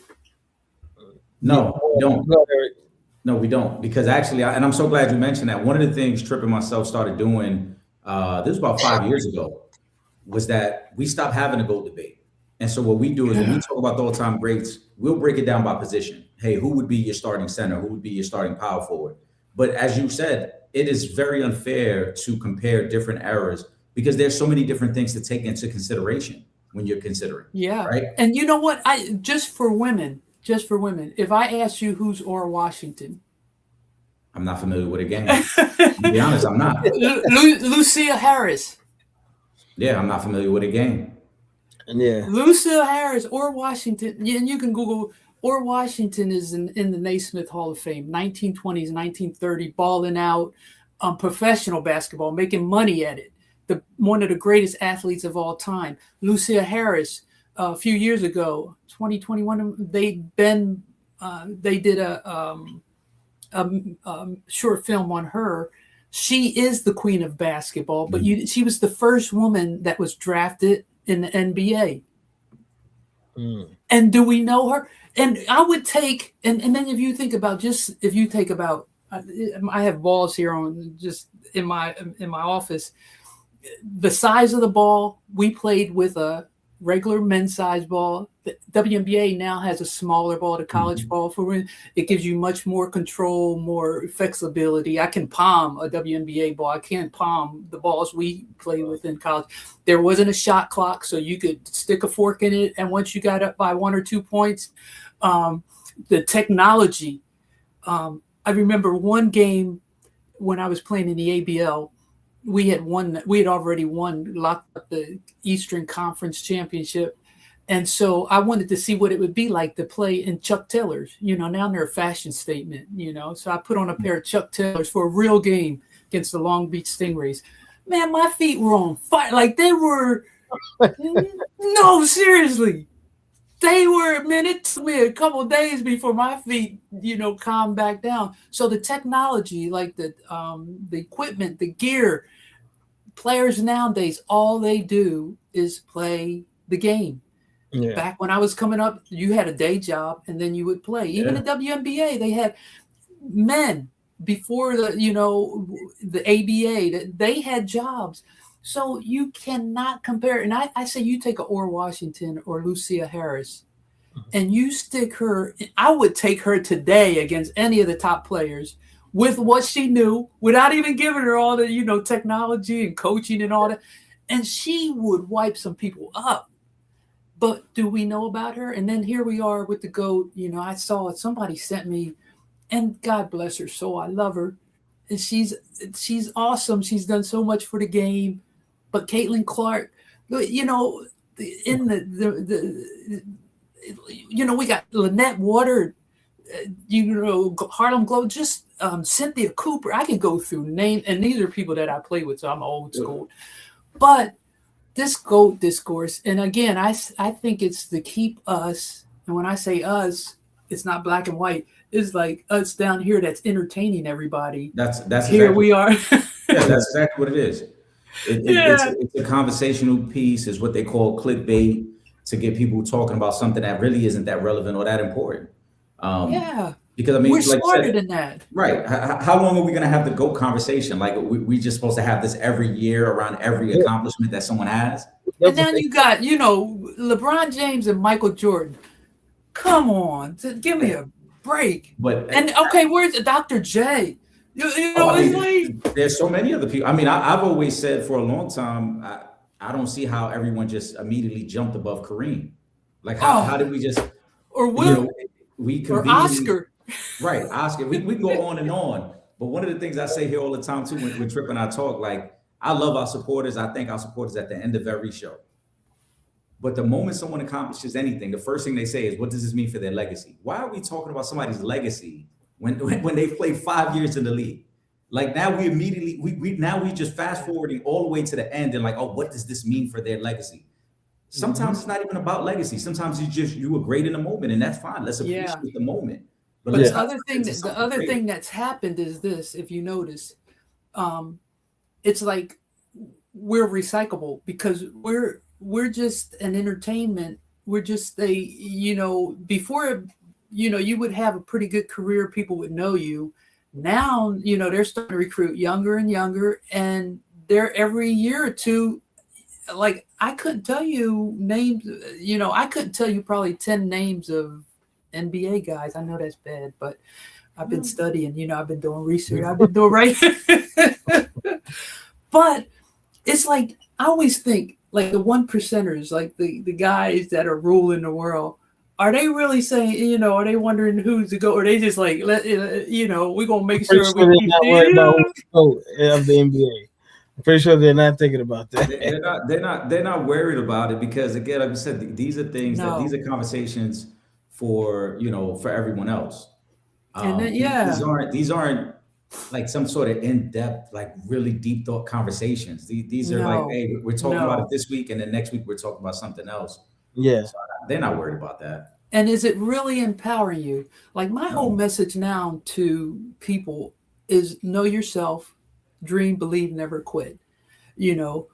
No, we don't. No, we don't. Because actually, and I'm so glad you mentioned that. One of the things Trip and myself started doing, this was about 5 years ago, was that we stopped having a GOAT debate. And so what we do is when we talk about the all-time greats, we'll break it down by position. Hey, who would be your starting center? Who would be your starting power forward? But as you said, it is very unfair to compare different eras, because there's so many different things to take into consideration when you're considering. Yeah. Right. And you know what? Just for women, if I ask you who's Ora Washington, I'm not familiar with a game. To be honest, I'm not. Lucille Harris. Yeah, I'm not familiar with a game. Yeah. Lucille Harris, Ora Washington. Yeah, and you can Google. Ora Washington is in the Naismith Hall of Fame, 1920s, 1930, balling out, professional basketball, making money at it. One of the greatest athletes of all time. Lucille Harris, a few years ago, 2021, they'd been they did a short film on her. She is the queen of basketball, but she was the first woman that was drafted in the NBA. And do we know her? And I would take, and then if you think about I have balls here on just in my office. The size of the ball, we played with a regular men's size ball. The WNBA now has a smaller ball, the college ball. It gives you much more control, more flexibility. I can palm a WNBA ball. I can't palm the balls we play with in college. There wasn't a shot clock, so you could stick a fork in it. And once you got up by 1 or 2 points, the technology. I remember one game when I was playing in the ABL. We had already locked up the Eastern Conference Championship. And so I wanted to see what it would be like to play in Chuck Taylors. Now they're a fashion statement, So I put on a pair of Chuck Taylors for a real game against the Long Beach Stingrays. Man, my feet were on fire. Like they were, no, seriously. They were, man, it took me a couple of days before my feet, calmed back down. So the technology, like the equipment, the gear, players nowadays, all they do is play the game. Yeah. Back when I was coming up, you had a day job and then you would play. Even the WNBA, they had men before the ABA, they had jobs. So you cannot compare. And I say you take a Orr Washington or Lucia Harris and you stick her, I would take her today against any of the top players with what she knew without even giving her all the, technology and coaching and all that. And she would wipe some people up. But do we know about her? And then here we are with the GOAT. I saw it. Somebody sent me, and God bless her soul. I love her. And she's awesome. She's done so much for the game. But Caitlin Clark, in we got Lynette Water, Harlem Glow, just Cynthia Cooper. I can go through names, and these are people that I play with, so I'm old school. But this GOAT discourse, and again, I think it's to keep us, and when I say us, it's not black and white. It's like us down here that's entertaining everybody. That's here we are. Yeah, that's exactly what it is. It's a conversational piece. Is what they call clickbait, to get people talking about something that really isn't that relevant or that important. Because we're smarter than that, right? How long are we going to have the GOAT conversation? Like we just supposed to have this every year around every accomplishment that someone has? And then you got LeBron James and Michael Jordan. Come on, give me a break. Where's Dr. J? There's so many other people. I mean, I've always said for a long time, I don't see how everyone just immediately jumped above Kareem. Like how did we just or Oscar? Right, Oscar. We can go on and on. But one of the things I say here all the time too, when Trip and I talk, like I love our supporters. I thank our supporters at the end of every show. But the moment someone accomplishes anything, the first thing they say is, what does this mean for their legacy? Why are we talking about somebody's legacy when they've played 5 years in the league? Like now we immediately, we just fast forwarding all the way to the end and like, oh, what does this mean for their legacy? Sometimes it's not even about legacy. Sometimes you were great in the moment, and that's fine. Let's appreciate the moment. But the other thing that's happened is this, if you notice, it's like we're recyclable because we're just an entertainment. We're just before, you would have a pretty good career. People would know you. Now, they're starting to recruit younger and younger, and they're every year or two. Like I couldn't tell you names, I couldn't tell you probably 10 names of NBA guys. I know that's bad, but I've been studying, I've been doing research. I've been doing right. But it's like, I always think like the 1%ers, like the guys that are ruling the world, are they really saying, are they wondering who's to go? Or are they just like, we're going to make sure they're not worried about who's of the NBA. I'm pretty sure they're not thinking about that. They're not worried about it because, again, like I said, these are things these are conversations for everyone else. These aren't like some sort of in-depth, like really deep thought conversations. These are like, hey, we're talking about it this week, and then next week we're talking about something else. Yeah, so they're not worried about that. And is it really empowering you? Like my whole message now to people is know yourself, dream, believe, never quit. You know,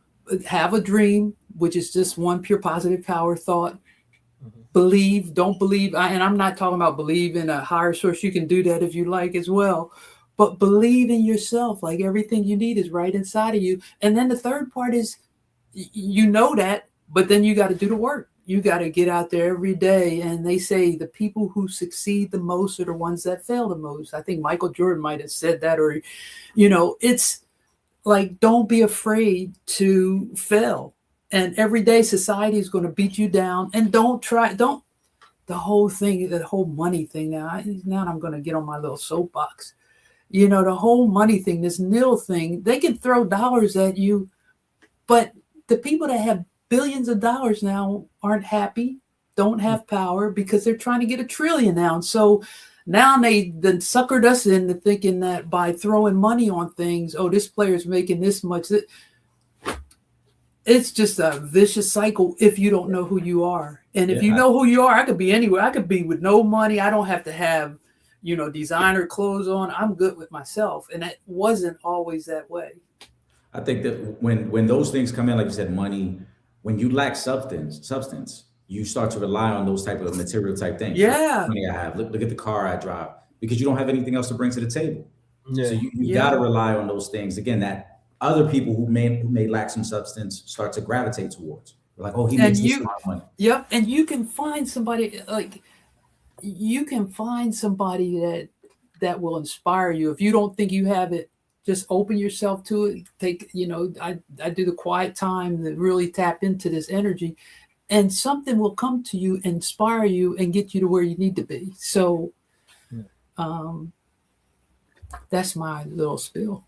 have a dream, which is just one pure positive power thought. Believe, don't believe. And I'm not talking about believe in a higher source. You can do that if you like as well. But believe in yourself. Like everything you need is right inside of you. And then the third part is you know that, but then you got to do the work. You got to get out there every day. And they say the people who succeed the most are the ones that fail the most. I think Michael Jordan might have said that, or, you know, it's like, don't be afraid to fail. And every day society is going to beat you down, and the whole thing, the whole money thing. Now I'm going to get on my little soapbox. You know, the whole money thing, this nil thing, they can throw dollars at you, but the people that have billions of dollars now aren't happy, don't have power because they're trying to get $1 trillion now. And so now they suckered us into thinking that by throwing money on things, oh, this player's making this much. It's just a vicious cycle if you don't know who you are. And if you know who you are, I could be anywhere. I could be with no money. I don't have to have, you know, designer clothes on. I'm good with myself. And it wasn't always that way. I think that when those things come in, like you said, money, when you lack substance, you start to rely on those type of material type things. Yeah. Like money I have. Look at the car I drive, because you don't have anything else to bring to the table. Yeah. So you got to rely on those things. Again, that other people who may lack some substance start to gravitate towards. Like, oh, he makes this amount of money. Yep. And you can find somebody that will inspire you. If you don't think you have it, just open yourself to it. Take, you know, I do the quiet time to really tap into this energy, and something will come to you, inspire you, and get you to where you need to be. So that's my little spiel.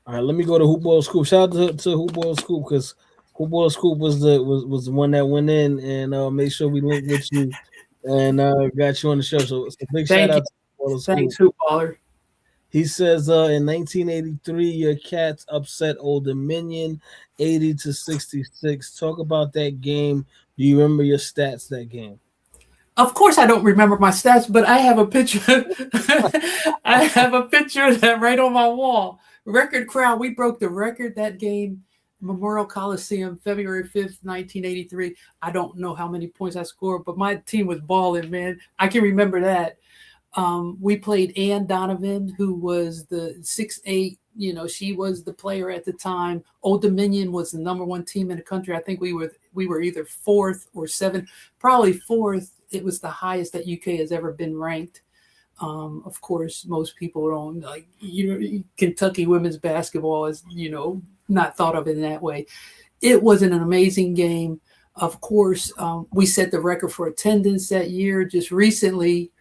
All right, let me go to Hoop Ball Scoop. Shout out to Hoop Ball Scoop, because Hoop Ball Scoop was the one that went in and made sure we linked with you and got you on the show. So it's a big shout out to Hoop Ball Scoop. Thanks, Hoop Baller. He says in 1983, your Cats upset Old Dominion 80-66. Talk about that game. Do you remember your stats that game? Of course, I don't remember my stats, but I have a picture. I have a picture of that right on my wall. Record crowd. We broke the record that game, Memorial Coliseum, February 5th, 1983. I don't know how many points I scored, but my team was balling, man. I can remember that. We played Ann Donovan, who was the 6'8". You know, she was the player at the time. Old Dominion was the #1 team in the country. I think we were either 4th or 7th, probably 4th. It was the highest that UK has ever been ranked. Of course, most people don't like, you know, Kentucky women's basketball is, you know, not thought of in that way. It was an amazing game. Of course, we set the record for attendance that year. Just recently,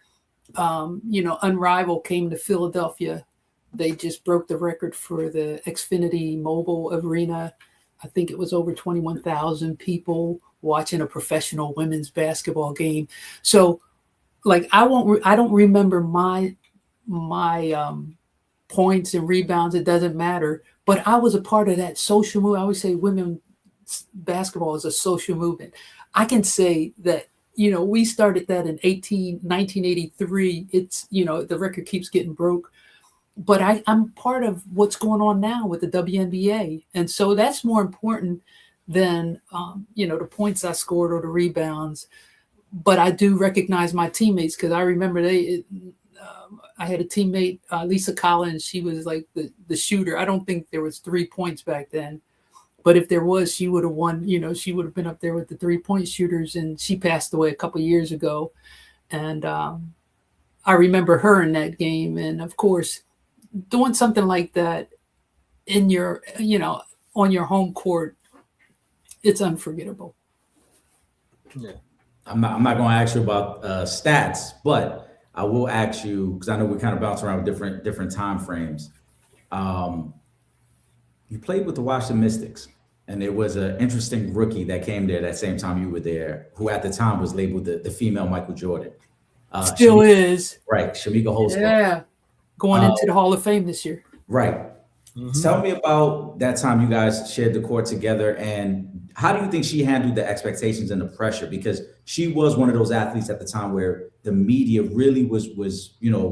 you know, Unrivaled came to Philadelphia. They just broke the record for the Xfinity Mobile Arena. I think it was over 21,000 people watching a professional women's basketball game. So, like, I don't remember my points and rebounds. It doesn't matter. But I was a part of that social movement. I always say women's basketball is a social movement. I can say that, you know, we started that in 1983. It's, you know, the record keeps getting broke. But I'm part of what's going on now with the WNBA. And so that's more important than, you know, the points I scored or the rebounds. But I do recognize my teammates, because I remember I had a teammate, Lisa Collins. She was like the shooter. I don't think there was 3 points back then. But if there was, she would have won. You know, she would have been up there with the 3-point shooters. And she passed away a couple of years ago. And I remember her in that game. And, of course, doing something like that in your, you know, on your home court, it's unforgettable. Yeah. I'm not going to ask you about stats, but I will ask you, because I know we kind of bounce around with different time frames. You played with the Washington Mystics, and there was an interesting rookie that came there that same time you were there, who at the time was labeled the female Michael Jordan. Still is. Right, Shamika Holdsclaw. Yeah, going into the Hall of Fame this year. Right. Tell me about that time you guys shared the court together, and how do you think she handled the expectations and the pressure? Because she was one of those athletes at the time where the media really was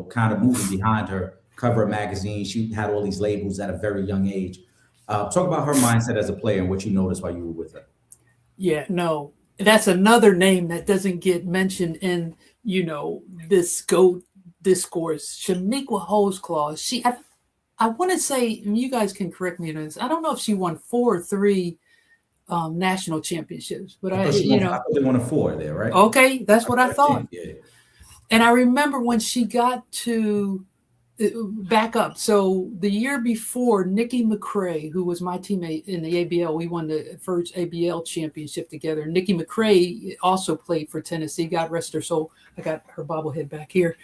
kind of moving behind her. Cover a magazine, she had all these labels at a very young age. Talk about her mindset as a player and what you noticed while you were with her. Yeah, no, that's another name that doesn't get mentioned in this GOAT discourse. Shamiqua Holdsclaw. I want to say, and you guys can correct me on this, I don't know if she won 4 or 3 national championships, but I thought they won a 4 there, right? Okay, that's what I thought. Yeah. And I remember when she got to back up. So the year before, Nikki McCrae, who was my teammate in the ABL, we won the first ABL championship together. Nikki McCrae also played for Tennessee. God rest her soul. I got her bobblehead back here.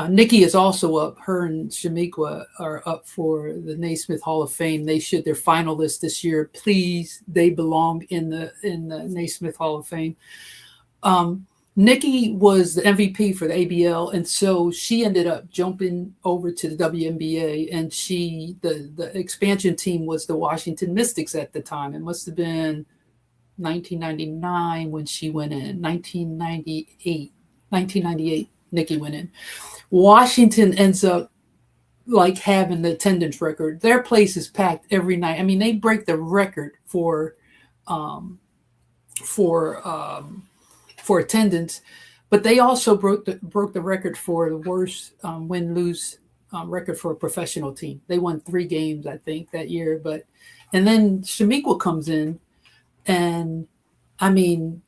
Nikki is also up. Her and Shamiqua are up for the Naismith Hall of Fame. They're finalists this year. Please, they belong in the Naismith Hall of Fame. Nikki was the MVP for the ABL, and so she ended up jumping over to the WNBA. And the expansion team was the Washington Mystics at the time. It must have been 1999 when she went in. 1998, Nikki went in. Washington ends up like having the attendance record. Their place is packed every night. I mean, they break the record for attendance, but they also broke the record for the worst win-lose record for a professional team. They won 3 games, I think, that year. And then Shamiqua comes in, and I mean,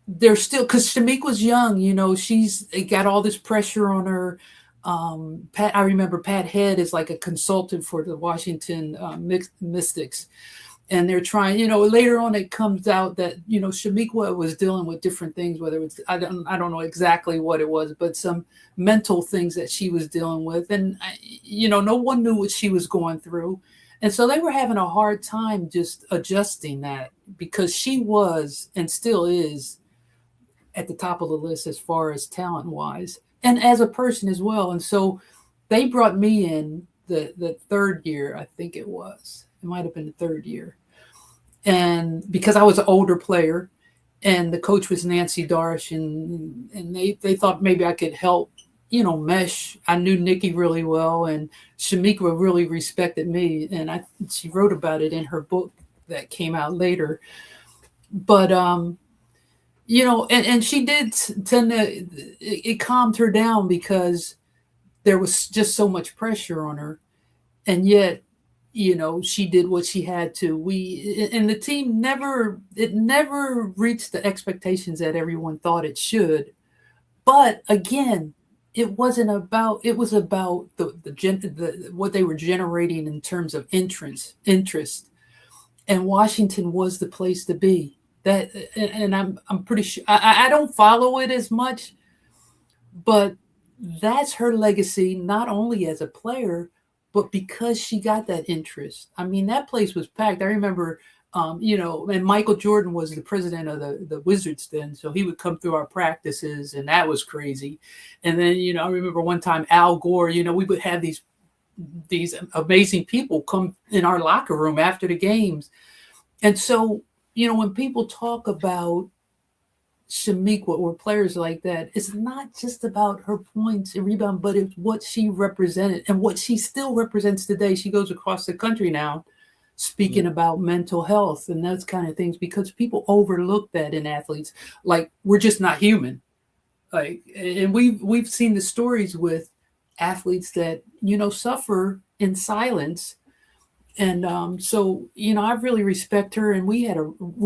they're still, because Shamiqua's young, she's got all this pressure on her. I remember Pat Head is like a consultant for the Washington Mystics. And they're trying, later on it comes out that, Shamiqua was dealing with different things, whether it's, I don't know exactly what it was, but some mental things that she was dealing with. And, no one knew what she was going through. And so they were having a hard time just adjusting that, because she was and still is at the top of the list as far as talent wise and as a person as well. And so they brought me in the 3rd year, I think it was. It might have been the 3rd year. And because I was an older player and the coach was Nancy Darsh, and they thought maybe I could help, mesh. I knew Nikki really well, and Shamiqua really respected me. And she wrote about it in her book that came out later. But, and she did tend to, it calmed her down because there was just so much pressure on her. And yet, she did what she had to. And the team never reached the expectations that everyone thought it should. But again, it was about the what they were generating in terms of interest. And Washington was the place to be. And I'm pretty sure I don't follow it as much, but that's her legacy, not only as a player, but because she got that interest. I mean, that place was packed. I remember, and Michael Jordan was the president of the Wizards then, so he would come through our practices, and that was crazy. And then, I remember one time Al Gore, we would have these amazing people come in our locker room after the games. And so, when people talk about Shamiqua or players like that, it's not just about her points and rebound, but it's what she represented and what she still represents today. She goes across the country now speaking about mental health and those kind of things, because people overlook that in athletes. Like, we're just not human. And we've seen the stories with athletes that, suffer in silence. And so, I really respect her, and we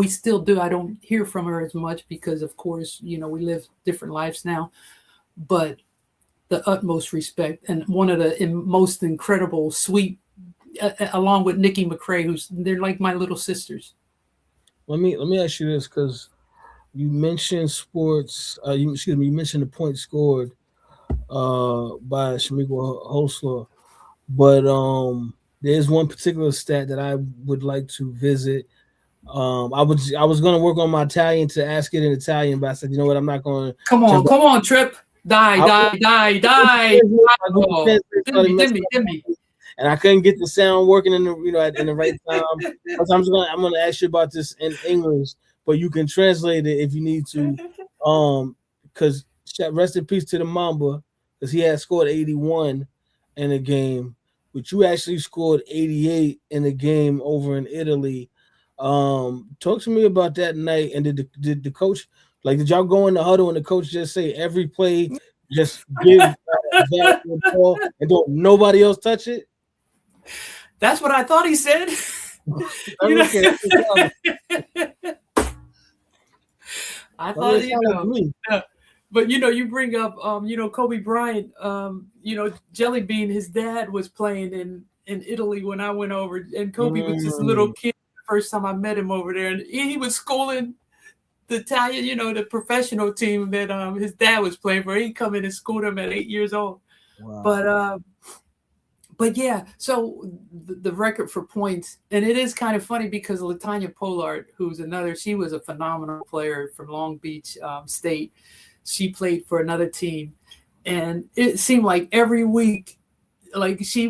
still do. I don't hear from her as much because, of course, we live different lives now, but the utmost respect, and one of the most incredible, sweet, along with Nikki McCrae, they're like my little sisters. Let me ask you this, because you mentioned sports. You mentioned the points scored by Shamiqua Holdsclaw, but there's one particular stat that I would like to visit. I was going to work on my Italian to ask it in Italian, but I said, you know what, I'm not going to. Come on, Trip. Die. Dimmi. and I couldn't get the sound working in the in the right time. I'm gonna ask you about this in English, but you can translate it if you need to. Because rest in peace to the Mamba, because he had scored 81 in a game, but you actually scored 88 in a game over in Italy. Talk to me about that night. And did the coach, like, did y'all go in the huddle and the coach just say every play, just give that ball and don't nobody else touch it? That's what I thought he said. I thought, but you bring up, Kobe Bryant, Jelly Bean, his dad was playing in Italy when I went over, and Kobe was just a little kid the first time I met him over there, and he was schooling the Italian, the professional team that his dad was playing for. He'd come in and schooled him at 8 years old. Wow. But yeah, so the record for points, and it is kind of funny because LaTanya Pollard, she was a phenomenal player from Long Beach State. She played for another team, and it seemed like every week, like she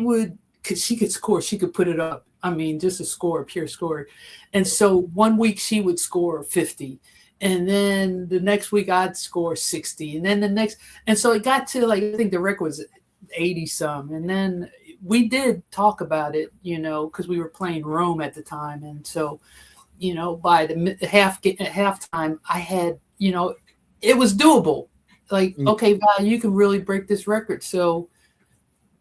could score, she could put it up. I mean, just a pure score. And so one week she would score 50, and then the next week I'd score 60, and then the next, and so it got to, like, I think the record was 80 some, and then we did talk about it, because we were playing Rome at the time, and so, by the halftime, I had, it was doable. Like, okay, Val, you can really break this record. So,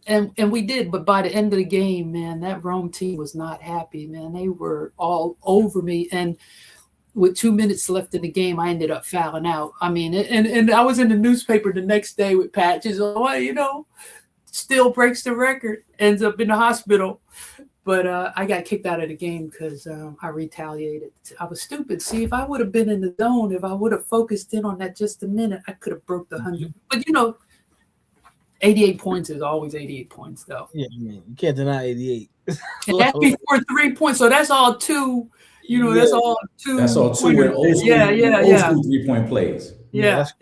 and we did, but by the end of the game, man, that Rome team was not happy, man. They were all over me, and with 2 minutes left in the game, I ended up fouling out. I mean, and I was in the newspaper the next day with patches. Still breaks the record, ends up in the hospital. But I got kicked out of the game because I retaliated. I was stupid. See, if I would have been in the zone, if I would have focused in on that just a minute, I could have broke the 100. But 88 points is always 88 points, though. Yeah, man, you can't deny 88. And that's before 3 points, so that's all two. That's all two. That's all two in old school. Old school 3-point plays. That's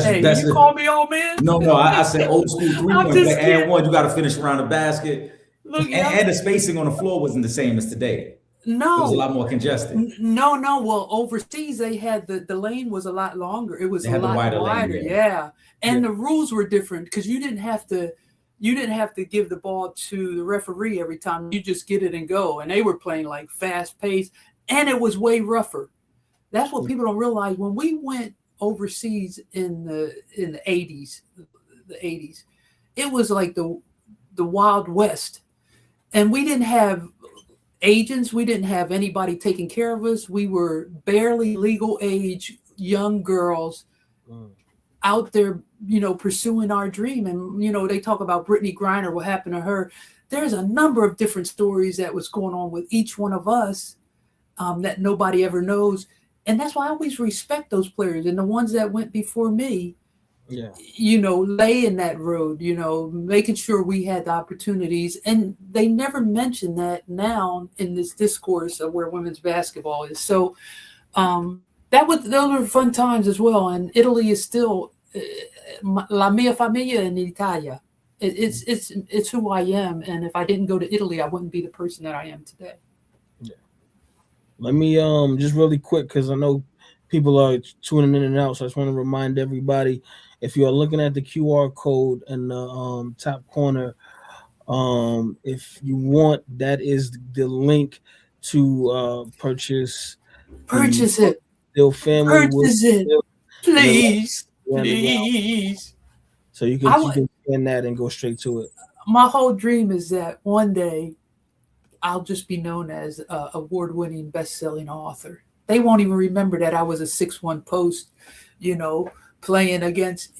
hey, that's you call me old man? No, I said old school 3-point play. And one, you got to finish around the basket. Look, and the spacing on the floor wasn't the same as today. No, it was a lot more congested. No. Well, overseas they had the lane was a lot longer. It was a lot wider. Lane, yeah. And the rules were different because you didn't have to give the ball to the referee every time. You just get it and go. And they were playing like fast pace, and it was way rougher. That's what people don't realize. When we went overseas in the 80s, it was like the Wild West. And we didn't have agents. We didn't have anybody taking care of us. We were barely legal age young girls out there, pursuing our dream. And, they talk about Brittany Griner, what happened to her. There's a number of different stories that was going on with each one of us that nobody ever knows. And that's why I always respect those players and the ones that went before me. Yeah, laying that road, making sure we had the opportunities. And they never mention that now in this discourse of where women's basketball is. So those were fun times as well. And Italy is still la mia famiglia in Italia. It's who I am. And if I didn't go to Italy, I wouldn't be the person that I am today. Yeah. Let me just really quick, because I know people are tuning in and out. So I just want to remind everybody, if you are looking at the QR code in the top corner, if you want, that is the link to purchase it. Still family. Purchase it, please. So you can scan that and go straight to it. My whole dream is that one day I'll just be known as an award-winning, best-selling author. They won't even remember that I was a 6'1" post, playing against,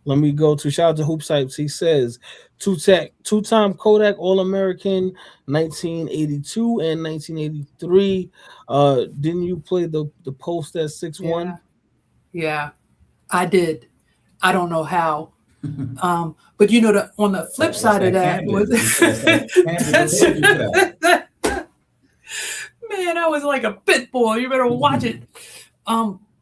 Let me go to shout out to Hoop Sites. He says two-time Kodak All-American 1982 and 1983. Didn't you play the post at 6'1"? Yeah, I did. I don't know how. But on the flip side of that was man, I was like a pit bull. You better watch it.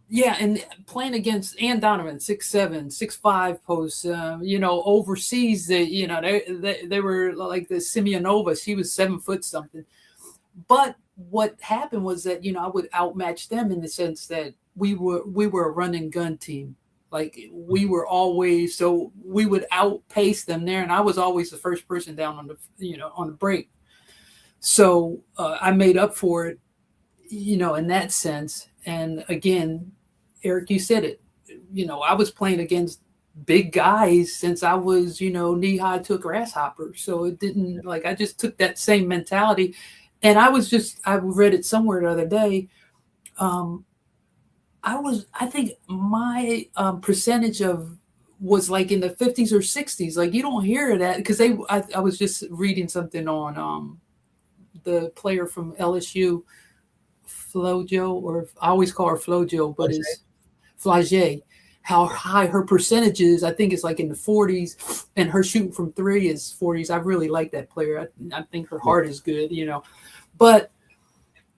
Yeah, and playing against Ann Donovan, 6'7", 6'5" posts, overseas, they were like the Simeonova. She was 7 foot something. But what happened was that, I would outmatch them in the sense that we were a run and gun team. Like we were always, so we would outpace them there, and I was always the first person down on the break. So I made up for it, in that sense. And again, Eric, you said it. I was playing against big guys since I was, knee high to a grasshopper. So it didn't I just took that same mentality. And I read it somewhere the other day. I think my percentage was like in the 50s or 60s. Like you don't hear that because I was just reading something on the player from LSU, Flojo, or I always call her Flojo, but it's Flage. How high her percentage is, I think it's like in the 40s, and her shooting from three is 40s. I really like that player. I think her heart is good, But,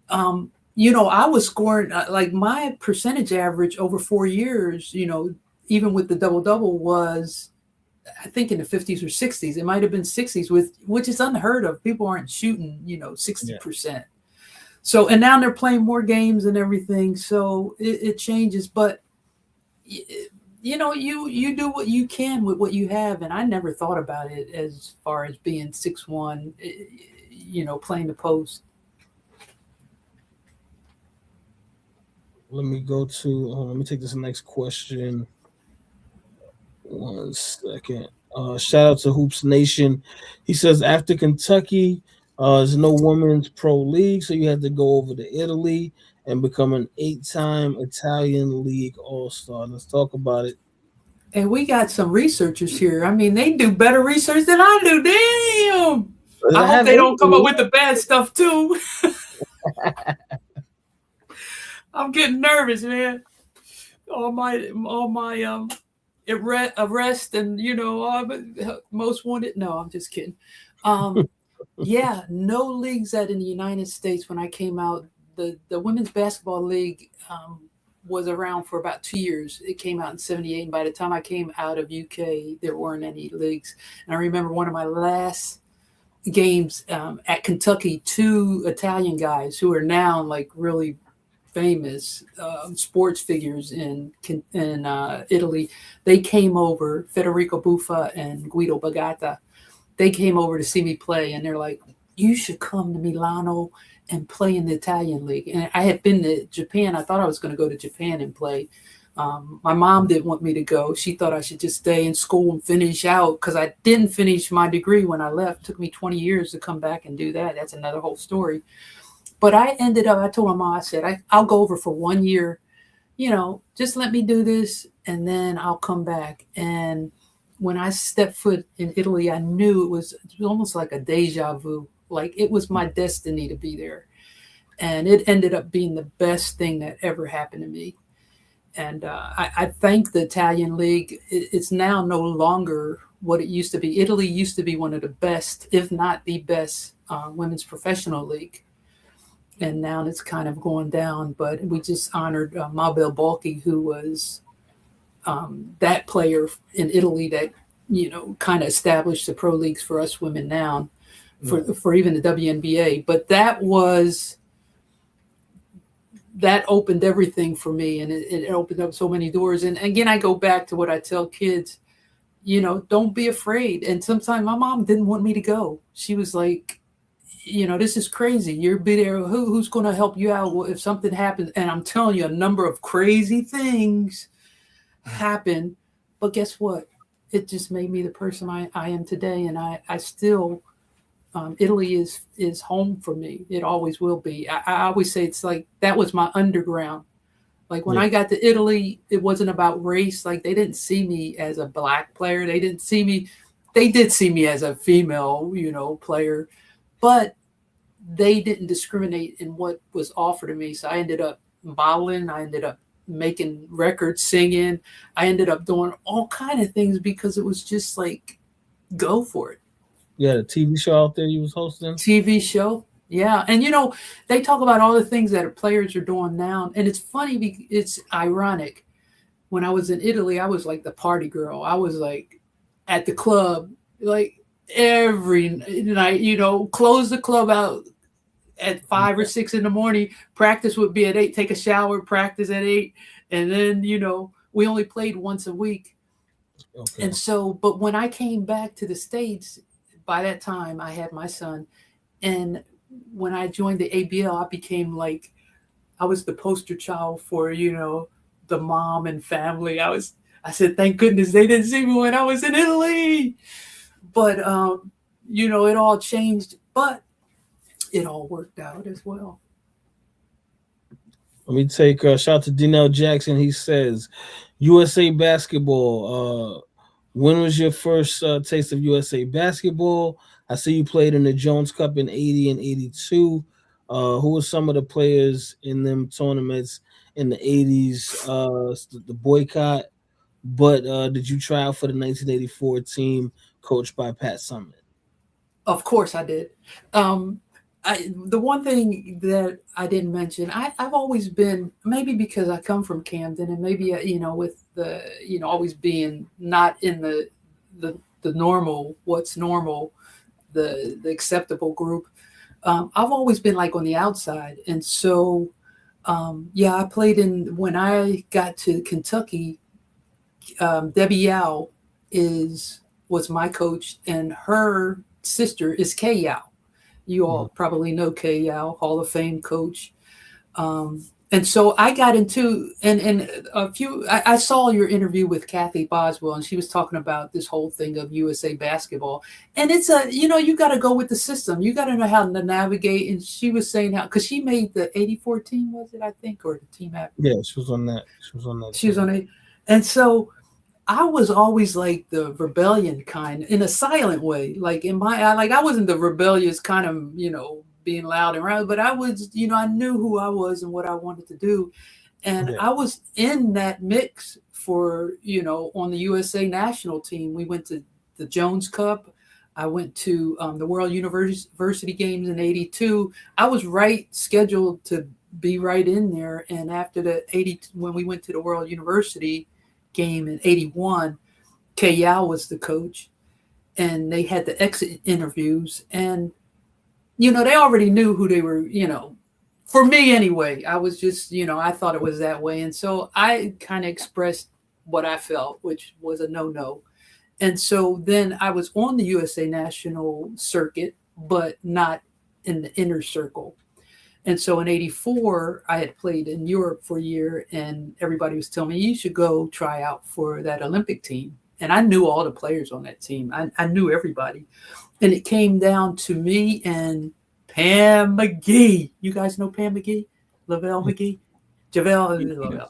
I was scoring, like my percentage average over 4 years, even with the double-double was, I think in the 50s or 60s. It might have been 60s, which is unheard of. People aren't shooting, 60%. Yeah. So, and now they're playing more games and everything. So it changes, but you do what you can with what you have. And I never thought about it as far as being 6'1", playing the post. Let me go to, let me take this next question. 1 second. Shout out to Hoops Nation. He says, after Kentucky, there's no women's pro league, so you had to go over to Italy and become an 8-time Italian League All-Star. Let's talk about it. And we got some researchers here. I mean, they do better research than I do. Damn. I hope they don't come up with the bad stuff too. I'm getting nervous, man. All my arrest and most wanted. No, I'm just kidding. Yeah, no leagues that in the United States when I came out. The women's basketball league was around for about 2 years. It came out in '78, and by the time I came out of UK, there weren't any leagues. And I remember one of my last games at Kentucky, 2 Italian guys who are now like really famous sports figures in Italy. They came over, Federico Buffa and Guido Bagata. They came over to see me play, and they're like, you should come to Milano and play in the Italian league. And I had been to Japan. I thought I was going to go to Japan and play. My mom didn't want me to go. She thought I should just stay in school and finish out because I didn't finish my degree when I left. It took me 20 years to come back and do that. That's another whole story. But I told my mom, I said, I'll go over for 1 year, just let me do this and then I'll come back. And when I stepped foot in Italy, I knew it was almost like a deja vu. Like it was my destiny to be there. And it ended up being the best thing that ever happened to me. And I thank the Italian league. It's now no longer what it used to be. Italy used to be one of the best, if not the best, women's professional league. And now it's kind of going down. But we just honored Mabel Balchi, who was that player in Italy that, kind of established the pro leagues for us women now. For even the WNBA, but that opened everything for me, and it opened up so many doors. And again, I go back to what I tell kids, don't be afraid. And sometimes my mom didn't want me to go. She was like, this is crazy. You're be there. Who's going to help you out if something happens? And I'm telling you, a number of crazy things happen. But guess what? It just made me the person I am today, and I still. Italy is home for me. It always will be. I always say it's like that was my underground. Like when I got to Italy, it wasn't about race. Like they didn't see me as a black player. They did see me as a female, player, but they didn't discriminate in what was offered to me. So I ended up modeling. I ended up making records, singing. I ended up doing all kind of things because it was just like, go for it. You had a TV show out there you was hosting? TV show. Yeah. And, they talk about all the things that players are doing now. And it's funny, because it's ironic. When I was in Italy, I was like the party girl. I was like at the club, like every night, close the club out at 5 or 6 in the morning. Practice would be at 8, take a shower, practice at 8. And then, we only played once a week. Okay. And so, but when I came back to the States, by that time I had my son. And when I joined the ABL, I became like, I was the poster child for, the mom and family. I said, thank goodness they didn't see me when I was in Italy. But, it all changed, but it all worked out as well. Let me take a shout to Denell Jackson. He says, USA basketball. When was your first taste of USA basketball? I see you played in the Jones Cup in 80 and 82. Who were some of the players in them tournaments in the 80s? The boycott. But did you try out for the 1984 team coached by Pat Summitt? Of course I did. The one thing that I didn't mention, I've always been, maybe because I come from Camden and maybe, with the, always being not in the normal, what's normal, the acceptable group. I've always been like on the outside. And so, I played when I got to Kentucky, Debbie Yao was my coach, and her sister is Kay Yao. You all probably know Kay Yao, Hall of Fame coach. And so I got into, and I saw your interview with Kathy Boswell, and she was talking about this whole thing of USA basketball. And it's you got to go with the system. You got to know how to navigate. And she was saying how, because she made the 84 team, was it, I think, or the team after? Yeah, she was on that. She was on it. And so I was always like the rebellion kind, in a silent way. Like I wasn't the rebellious kind of, being loud and loud, but I was, I knew who I was and what I wanted to do. And I was in that mix for, on the USA national team. We went to the Jones Cup. I went to the World University Games in 82. I was scheduled to be right in there. And after when we went to the World University game in 81, Kay Yao was the coach, and they had the exit interviews, and they already knew who they were, for me anyway. I was just, I thought it was that way. And so I kind of expressed what I felt, which was a no. And so then I was on the USA national circuit, but not in the inner circle. And so in 84, I had played in Europe for a year, and everybody was telling me, you should go try out for that Olympic team. And I knew all the players on that team. I knew everybody. And it came down to me and Pam McGee. You guys know Pam McGee? Lavelle McGee? JaVale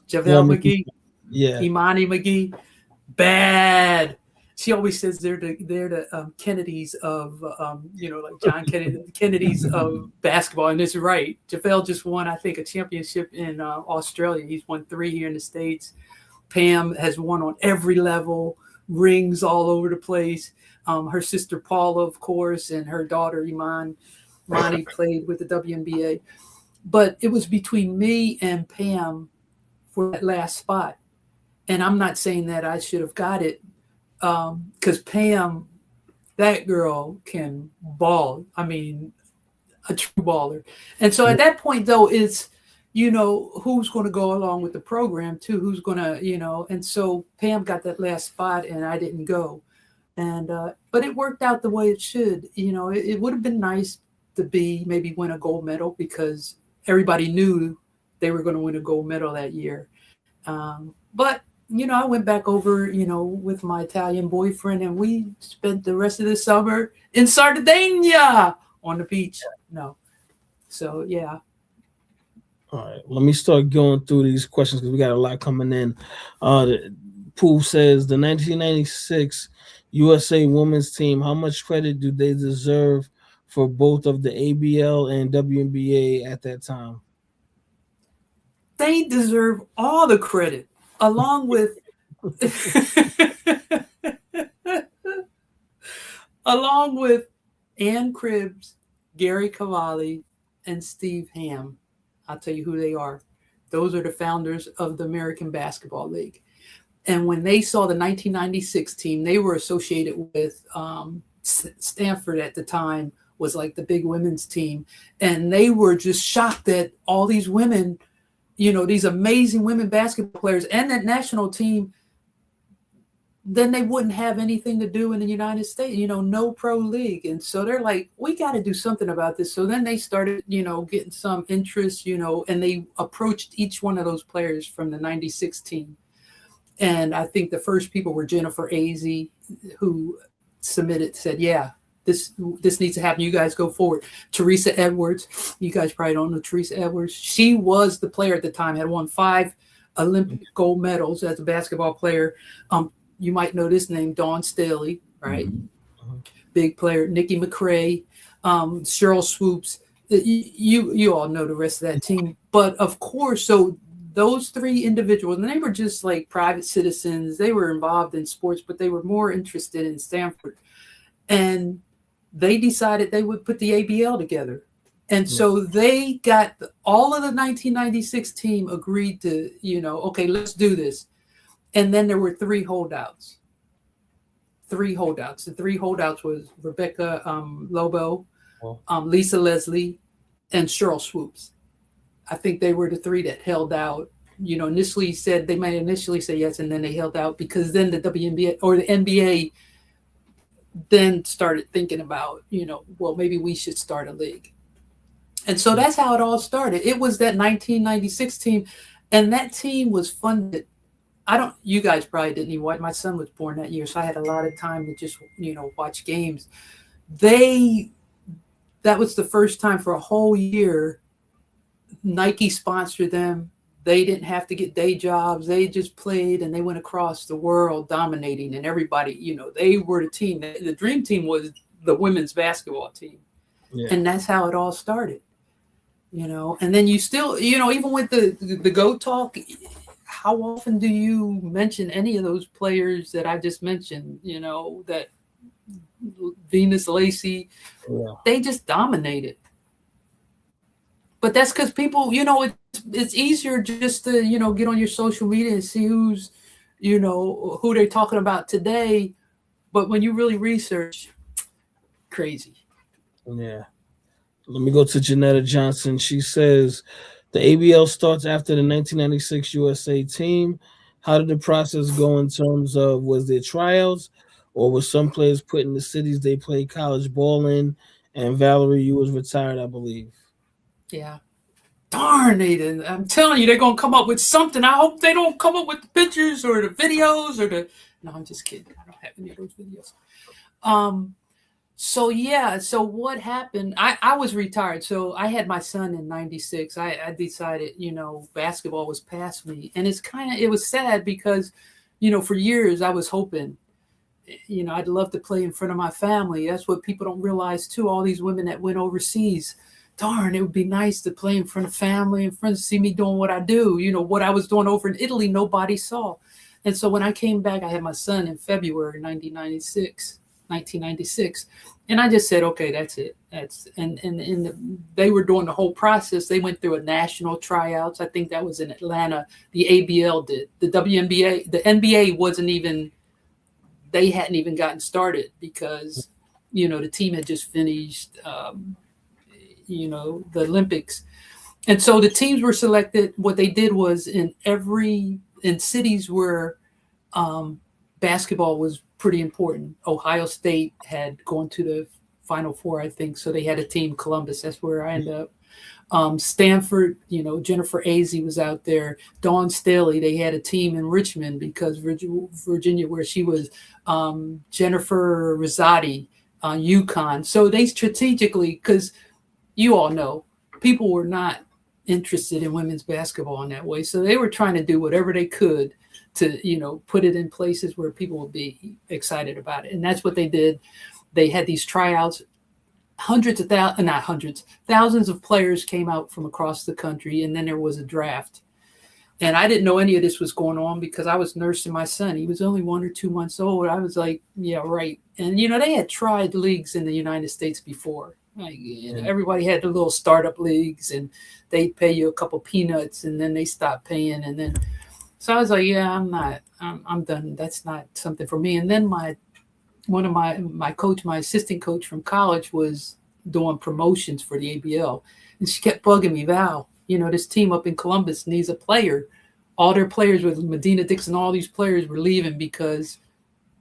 McGee? Yeah. Imani McGee? Bad. She always says they're the Kennedys of, like John Kennedy, the Kennedys of basketball. And it's right. JaVale just won, I think, a championship in Australia. He's won 3 here in the States. Pam has won on every level, rings all over the place. Her sister Paula, of course, and her daughter Imani played with the WNBA. But it was between me and Pam for that last spot. And I'm not saying that I should have got it, because Pam, that girl can ball. I mean, a true baller. And so at that point, though, it's, who's going to go along with the program, too? Who's going to, and so Pam got that last spot and I didn't go. And, but it worked out the way it should. It would have been nice to maybe win a gold medal, because everybody knew they were going to win a gold medal that year. But, I went back over, with my Italian boyfriend, and we spent the rest of the summer in Sardinia on the beach. No. So, yeah. All right, let me start going through these questions because we got a lot coming in. Pool says the 1996 USA women's team, how much credit do they deserve for both of the ABL and WNBA at that time? They deserve all the credit, along with Ann Cribbs, Gary Cavalli, and Steve Ham. I'll tell you who they are. Those are the founders of the American Basketball League. And when they saw the 1996 team, they were associated with Stanford at the time, was like the big women's team. And they were just shocked that all these women, these amazing women basketball players and that national team, then they wouldn't have anything to do in the United States, no pro league. And so they're like, we got to do something about this. So then they started, getting some interest, and they approached each one of those players from the 96 team. And I think the first people were Jennifer Azzi, who said, yeah, this needs to happen. You guys go forward. Teresa Edwards, you guys probably don't know Teresa Edwards. She was the player at the time, had won 5 Olympic gold medals as a basketball player. You might know this name, Dawn Staley, right? Mm-hmm. Big player. Nikki McRae, Cheryl Swoops. You all know the rest of that team. But of course, so those 3 individuals, and they were just like private citizens. They were involved in sports, but they were more interested in Stanford. And they decided they would put the ABL together. And so they got all of the 1996 team agreed to, okay, let's do this. And then there were 3 holdouts. 3 holdouts. The 3 holdouts was Rebecca Lobo, Lisa Leslie, and Cheryl Swoops. I think they were the 3 that held out. Initially said they might initially say yes, and then they held out because then the WNBA or the NBA then started thinking about, well, maybe we should start a league. And so that's how it all started. It was that 1996 team, and that team was funded. You guys probably didn't even watch. My son was born that year, so I had a lot of time to just, watch games. That was the first time for a whole year Nike sponsored them. They didn't have to get day jobs. They just played and they went across the world dominating, and everybody, they were the team. The dream team was the women's basketball team. Yeah. And that's how it all started, and then you still, even with the Go Talk, how often do you mention any of those players that I just mentioned, that Venus Lacey, they just dominated. But that's because people, it's easier just to, get on your social media and see who's, who they're talking about today. But when you really research, crazy. Yeah. Let me go to Janetta Johnson. She says, the ABL starts after the 1996 USA team. How did the process go in terms of, was there tryouts, or were some players put in the cities they played college ball in? And Valerie, you was retired, I believe. Yeah. Darn, Nathan. I'm telling you, they're going to come up with something. I hope they don't come up with the pictures or the videos or no, I'm just kidding. I don't have any of those videos. So what happened? I was retired. So I had my son in 96. I decided, basketball was past me. And it was sad because, for years I was hoping, I'd love to play in front of my family. That's what people don't realize too. All these women that went overseas, darn, it would be nice to play in front of family and friends, see me doing what I do. What I was doing over in Italy, nobody saw. And so when I came back, I had my son in February 1996. And I just said, okay, that's it. And they were doing the whole process. They went through a national tryouts. I think that was in Atlanta. The ABL did. The WNBA, the NBA they hadn't even gotten started because, the team had just finished, the Olympics. And so the teams were selected. What they did was in cities where basketball was pretty important. Ohio State had gone to the Final Four, I think. So they had a team, Columbus. That's where I ended up. Stanford, Jennifer Azzi was out there. Dawn Staley, they had a team in Richmond because Virginia, where she was. Jennifer Rosati, UConn. So they strategically, because you all know, people were not interested in women's basketball in that way. So they were trying to do whatever they could to, put it in places where people would be excited about it. And that's what they did. They had these tryouts. Thousands of players came out from across the country, and then there was a draft. And I didn't know any of this was going on because I was nursing my son. He was only 1 or 2 months old. I was like, yeah, right. And, they had tried leagues in the United States before. Like, you know, everybody had the little startup leagues, and they pay you a couple peanuts, and then they stop paying, and then so I was like, yeah, I'm done. That's not something for me. And then one of my coach, my assistant coach from college, was doing promotions for the ABL, and she kept bugging me, Val, you know, this team up in Columbus needs a player. All their players with Medina Dixon, all these players were leaving because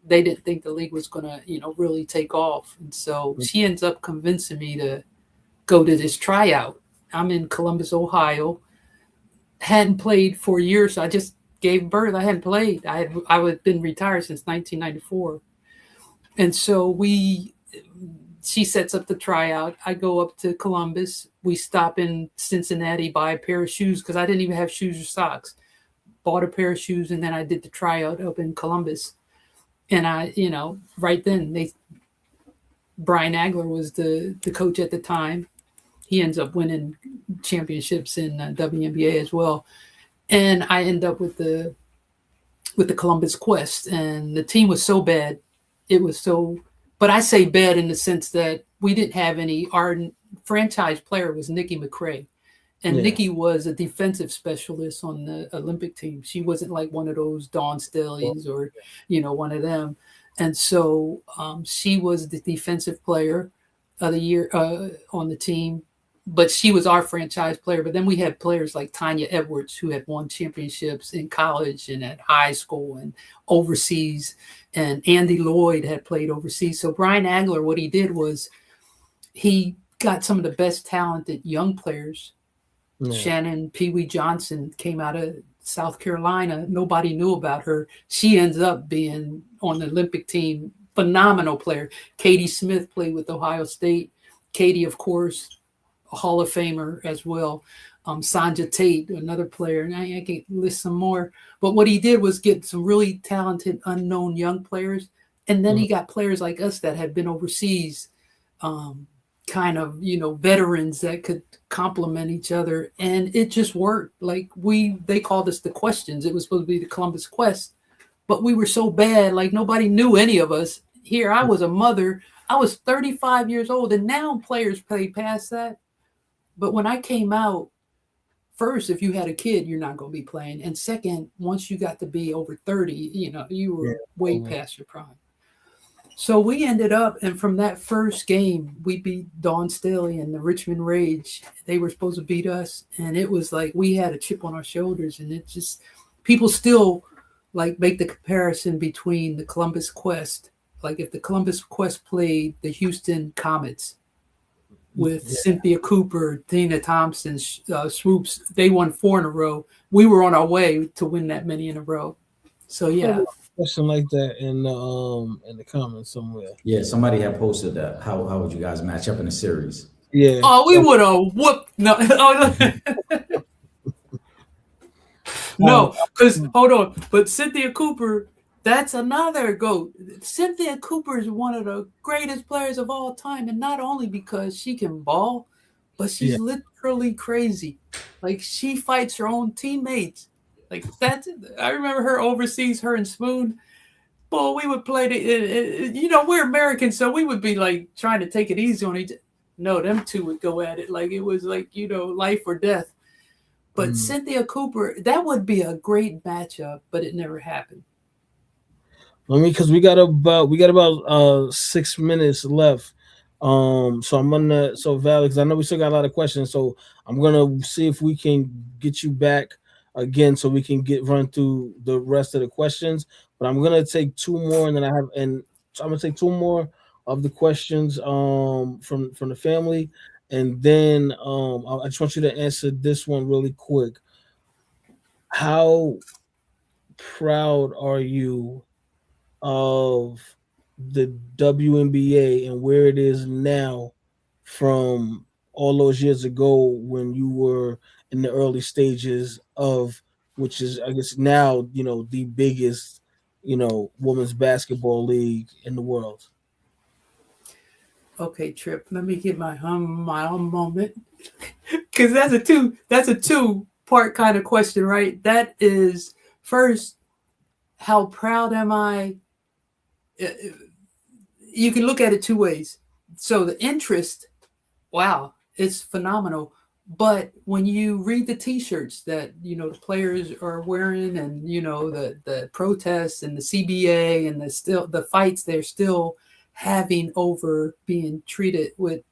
they didn't think the league was going to, you know, really take off. And so she ends up convincing me to go to this tryout. I'm in Columbus, Ohio. Hadn't played for years. So I just gave birth. I hadn't played. I had been retired since 1994. And so she sets up the tryout. I go up to Columbus. We stop in Cincinnati, buy a pair of shoes because I didn't even have shoes or socks. Bought a pair of shoes, and then I did the tryout up in Columbus. And I, you know, right then Brian Agler was the coach at the time. He ends up winning championships in WNBA as well. And I end up with the Columbus Quest, and the team was so bad. It was so, but I say bad in the sense that we didn't have any. Our franchise player was Nikki McRae, and Nikki was a defensive specialist on the Olympic team. She wasn't like one of those Dawn Staley's or, you know, one of them. And so she was the defensive player of the year on the team, but she was our franchise player. But then we had players like Tanya Edwards, who had won championships in college and at high school and overseas. And Andy Lloyd had played overseas. So Brian Agler, what he did was he got some of the best talented young players. Shannon Pee Wee Johnson came out of South Carolina. Nobody knew about her. She ends up being on the Olympic team. Phenomenal player. Katie Smith played with Ohio State. Katie, of course, a Hall of Famer as well. Sanja Tate, another player. And I can list some more. But what he did was get some really talented, unknown young players. And then he got players like us that had been overseas, kind of, you know, veterans that could complement each other. And it just worked. Like they called us the Questions. It was supposed to be the Columbus Quest, but we were so bad. Like nobody knew any of us. Here, I was a mother. I was 35 years old, and now players play past that. But when I came out, first, if you had a kid, you're not going to be playing. And second, once you got to be over 30, you know, you were way past your prime. So we ended up, and from that first game, we beat Dawn Staley and the Richmond Rage. They were supposed to beat us, and it was like we had a chip on our shoulders. And it just, people still like make the comparison between the Columbus Quest. Like if the Columbus Quest played the Houston Comets with Cynthia Cooper, Tina Thompson, Swoops, they won 4 in a row. We were on our way to win that many in a row. So yeah. Question like that in the comments somewhere. Yeah, somebody had posted that. How would you guys match up in a series? Yeah. Oh, we would have whooped. No, no, because hold on. But Cynthia Cooper, that's another GOAT. Cynthia Cooper is one of the greatest players of all time, and not only because she can ball, but she's literally crazy. Like she fights her own teammates. Like that's, I remember her overseas, her and Spoon. Boy, we would play you know, we're Americans, so we would be like trying to take it easy on each. No, them two would go at it like it was like, you know, life or death. But Cynthia Cooper, that would be a great matchup, but it never happened. Because we got about 6 minutes left. So I'm gonna Val, because I know we still got a lot of questions, so I'm gonna see if we can get you back again so we can run through the rest of the questions. But I'm gonna take 2 more, and then I'm gonna take 2 more of the questions from the family, and then I just want you to answer this one really quick. How proud are you of the WNBA and where it is now from all those years ago when you were in the early stages of, which is, I guess now, you know, the biggest, you know, women's basketball league in the world? Okay, Trip, let me get my own moment. Because that's a two-part kind of question, right? That is, first, how proud am I? You can look at it 2 ways. So the interest wow, it's phenomenal. But when you read the T-shirts that the players are wearing, and the protests and the CBA and the fights they're still having over being treated with,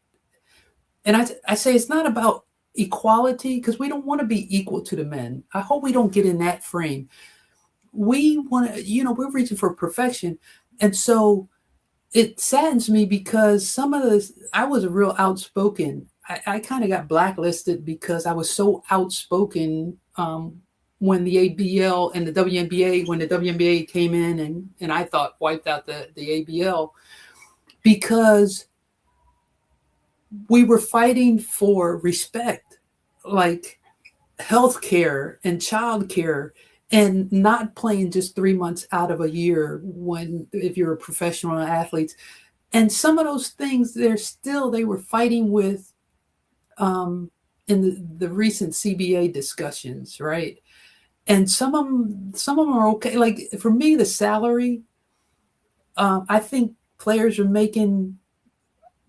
and I say it's not about equality, because we don't want to be equal to the men. I hope we don't get in that frame. We want to, we're reaching for perfection, and so it saddens me because some of this, I was a real outspoken. I kind of got blacklisted because I was so outspoken when the ABL and the WNBA, when the WNBA came in and I thought wiped out the ABL, because we were fighting for respect, like healthcare and childcare, and not playing just 3 months out of a year if you're a professional athlete. And some of those things, they were fighting with in the recent CBA discussions, right? And some of them are okay. Like for me, the salary, I think players are making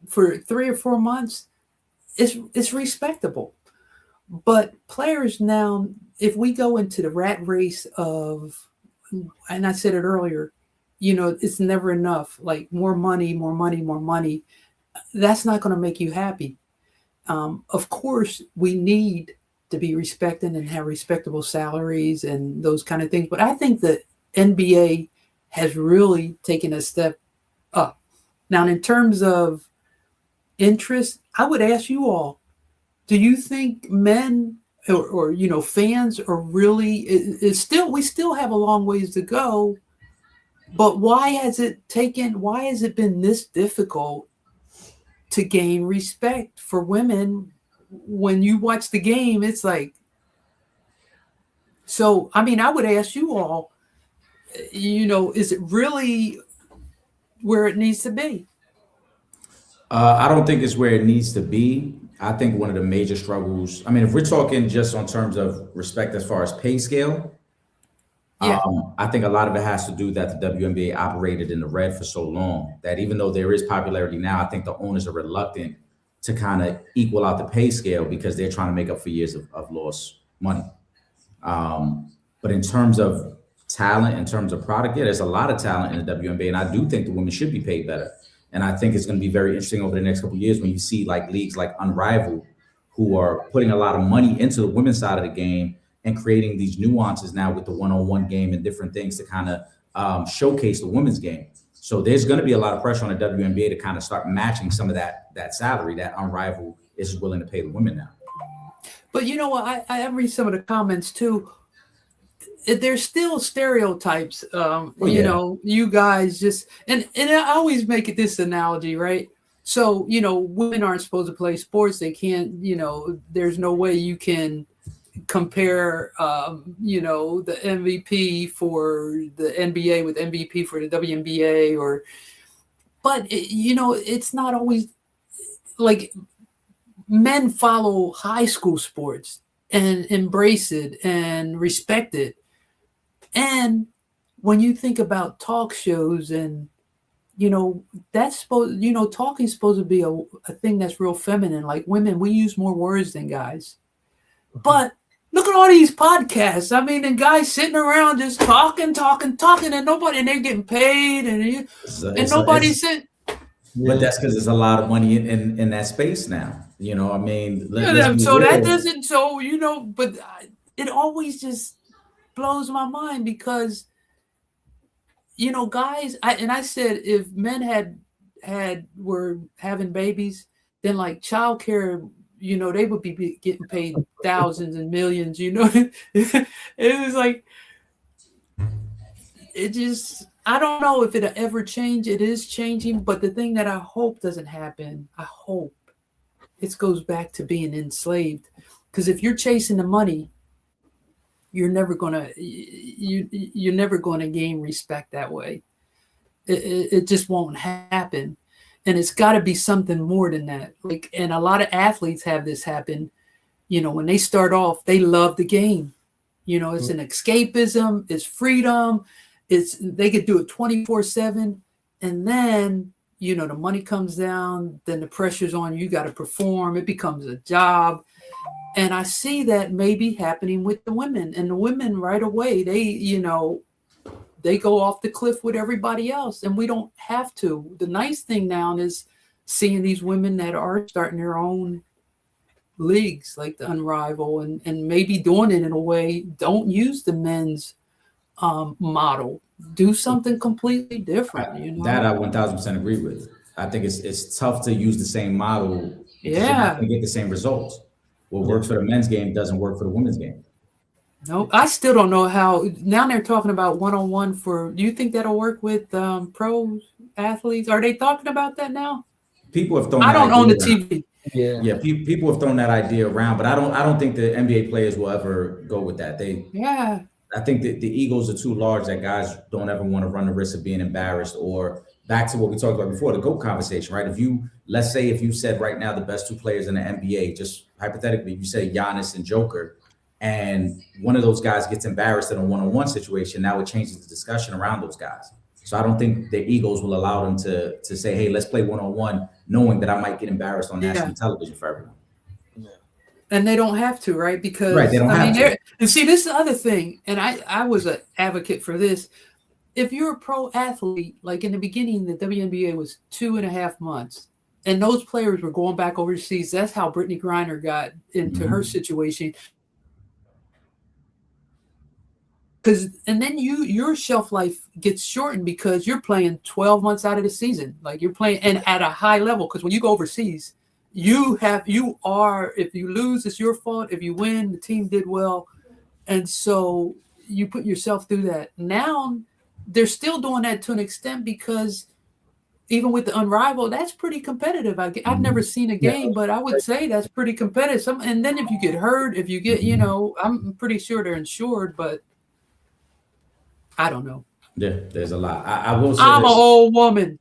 for 3 or 4 months, it's respectable. But players now, if we go into the rat race of, and I said it earlier, it's never enough. Like more money, more money, more money. That's not going to make you happy. Of course, we need to be respected and have respectable salaries and those kind of things. But I think the NBA has really taken a step up. Now, in terms of interest, I would ask you all, do you think men or fans are really, we still have a long ways to go, but why has it been this difficult to gain respect for women? When you watch the game, it's like, so, I mean, I would ask you all, is it really where it needs to be? I don't think it's where it needs to be. I think one of the major struggles, I mean, if we're talking just on terms of respect as far as pay scale, Yeah. I think a lot of it has to do that the WNBA operated in the red for so long that even though there is popularity now, I think the owners are reluctant to kind of equal out the pay scale because they're trying to make up for years of lost money. But in terms of talent, in terms of product, yeah, there's a lot of talent in the WNBA, and I do think the women should be paid better. And I think it's going to be very interesting over the next couple of years when you see like leagues like Unrivaled, who are putting a lot of money into the women's side of the game and creating these nuances now with the one-on-one game and different things to kind of showcase the women's game. So there's going to be a lot of pressure on the WNBA to kind of start matching some of that salary that Unrivaled is willing to pay the women now. But you know what? I read some of the comments too. There's still stereotypes. You guys just, and I always make it this analogy, right? So, women aren't supposed to play sports. They can't, there's no way you can compare, the MVP for the NBA with MVP for the WNBA but it's not always like men follow high school sports and embrace it and respect it. And when you think about talk shows and, that's supposed, talking's supposed to be a thing that's real feminine. Like women, we use more words than guys. But look at all these podcasts. I mean, and guys sitting around just talking, and they're getting paid, and nobody said. But that's because there's a lot of money in that space now. I mean, that doesn't. So but it always just blows my mind because, guys. I said if men were having babies, then like childcare, they would be getting paid thousands and millions. It was like it just. I don't know if it'll ever change. It is changing, but the thing that I hope doesn't happen, I hope it goes back to being enslaved. Because if you're chasing the money, you're never gonna gain respect that way. It just won't happen, and it's got to be something more than that. Like, and a lot of athletes have this happen. When they start off, they love the game. It's an escapism, it's freedom. They could do it 24/7, and then you know, the money comes down, then the pressure's on you, got to perform. It becomes a job. And I see that maybe happening with the women. And the women right away, they, you know, they go off the cliff with everybody else. And we don't have to. The nice thing now is seeing these women that are starting their own leagues like the Unrivaled and maybe doing it in a way, don't use the men's model. Do something completely different. You know? That I 1000% agree with. I think it's tough to use the same model. You're not Yeah. going to get the same results. What works for the men's game doesn't work for the women's game. No, I still don't know how. Now they're talking about one-on-one for. Do you think that'll work with pro athletes? Are they talking about that now? People have thrown. I don't own the around. TV. Yeah. People have thrown that idea around, but I don't think the NBA players will ever go with that. I think that the egos are too large that guys don't ever want to run the risk of being embarrassed. Or back to what we talked about before, the GOAT conversation, right? Let's say if you said right now the best two players in the NBA, just hypothetically, you say Giannis and Joker, and one of those guys gets embarrassed in a one-on-one situation, now it changes the discussion around those guys. So I don't think their egos will allow them to say, hey, let's play one-on-one, knowing that I might get embarrassed on national television for everyone. And they don't have to, right? Because they don't have to. And see, this is the other thing, and I was an advocate for this. If you're a pro athlete, like in the beginning, the WNBA was 2.5 months, and those players were going back overseas. That's how Brittany Griner got into her situation. And then your shelf life gets shortened because you're playing 12 months out of the season. Like you're playing and at a high level, because when you go overseas, you are, if you lose, it's your fault. If you win, the team did well. And so you put yourself through that. Now they're still doing that to an extent because even with the Unrivaled, that's pretty competitive. I've never seen a game, but I would say that's pretty competitive. And then if you get hurt, if you get, I'm pretty sure they're insured, but I don't know. Yeah, there's a lot. I will say I'm an old woman.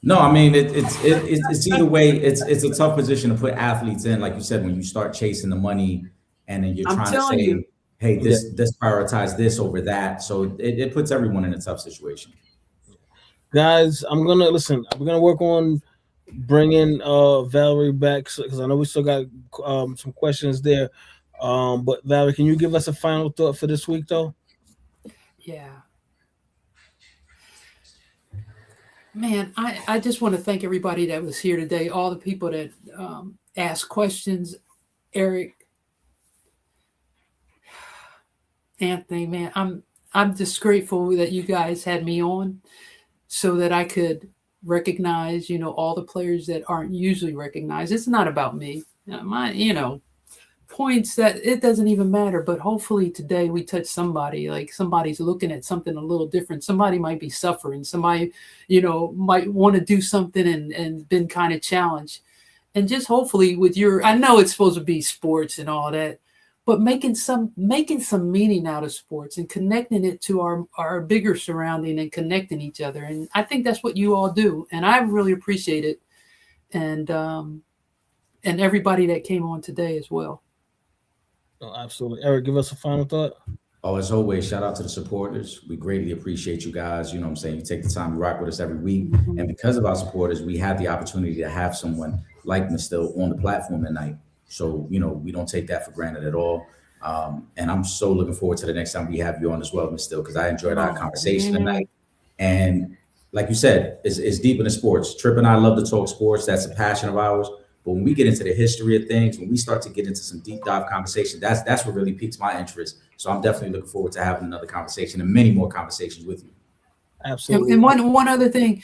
No, I mean it's either way. It's a tough position to put athletes in, like you said, when you start chasing the money, and then you're trying to say, "Hey, this prioritize this over that." So it puts everyone in a tough situation. Guys, I'm gonna work on bringing Valerie back because I know we still got some questions there. But Valerie, can you give us a final thought for this week, though? Yeah. Man, I just want to thank everybody that was here today, all the people that asked questions. Eric, Anthony, man, I'm just grateful that you guys had me on so that I could recognize, all the players that aren't usually recognized. It's not about me. Points that it doesn't even matter, but hopefully today we touch somebody, like somebody's looking at something a little different. Somebody might be suffering. Somebody, might want to do something and been kind of challenged. And just hopefully I know it's supposed to be sports and all that, but making some meaning out of sports and connecting it to our bigger surrounding and connecting each other. And I think that's what you all do. And I really appreciate it. And everybody that came on today as well. Oh, absolutely. Eric, give us a final thought. Oh, as always, shout out to the supporters. We greatly appreciate you guys. You know what I'm saying? You take the time to rock with us every week. And because of our supporters, we have the opportunity to have someone like Ms. Still on the platform tonight. So, we don't take that for granted at all. And I'm so looking forward to the next time we have you on as well, Ms. Still, because I enjoyed our conversation tonight. And like you said, it's deep into sports. Trip and I love to talk sports. That's a passion of ours. But when we get into the history of things, when we start to get into some deep dive conversation, that's what really piques my interest. So I'm definitely looking forward to having another conversation and many more conversations with you. Absolutely. And one other thing,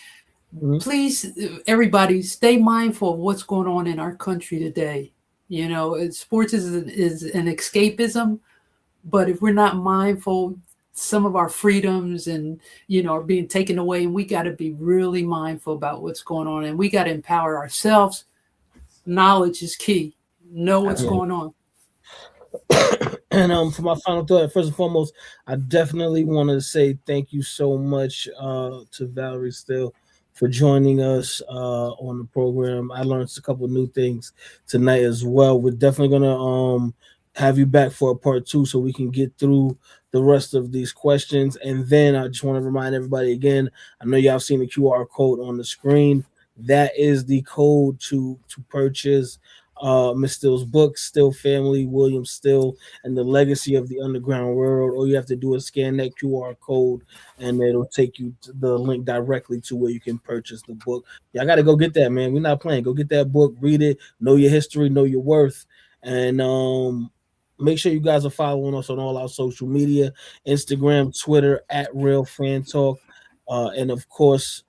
please, everybody, stay mindful of what's going on in our country today. Sports is an escapism, but if we're not mindful, some of our freedoms and are being taken away, and we got to be really mindful about what's going on, and we got to empower ourselves. Knowledge is key. Know what's going on. And for my final thought, first and foremost, I definitely want to say thank you so much to Valierie Still for joining us on the program. I learned a couple of new things tonight as well. We're definitely gonna have you back for a part 2 so we can get through the rest of these questions. And then I just want to remind everybody again, I know y'all have seen the QR code on the screen. that is the code to purchase Miss Still's book, Still Family, William Still, and the Legacy of the Underground World. All you have to do is scan that QR code, and it'll take you to the link directly to where you can purchase the book. Y'all got to go get that, man. We're not playing. Go get that book, read it, know your history, know your worth, and make sure you guys are following us on all our social media, Instagram, Twitter, at Real Fan Talk, and of course,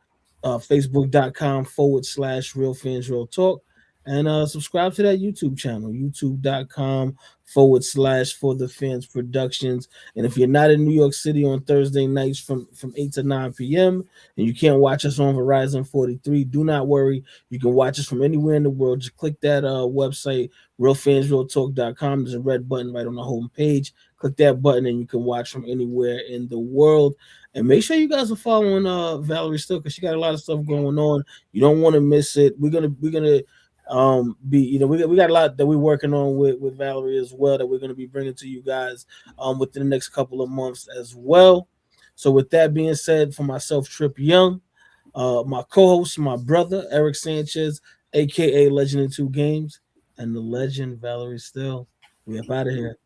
Facebook.com/Real Fans Real Talk. And subscribe to that YouTube channel, youtube.com/For the Fans Productions. And if you're not in New York City on Thursday nights from 8 to 9 p.m. and you can't watch us on Verizon 43, do not worry. You can watch us from anywhere in the world. Just click that website, realfansrealtalk.com. There's a red button right on the home page. Click that button and you can watch from anywhere in the world. And make sure you guys are following Valierie Still, because she got a lot of stuff going on. You don't want to miss it. We're gonna we got a lot that we're working on with Valerie as well, that we're going to be bringing to you guys within the next couple of months as well. So with that being said, for myself, Trip Young, my co-host, my brother Eric Sanchez, aka Legend in Two Games, and the legend Valierie Still, we up out of here.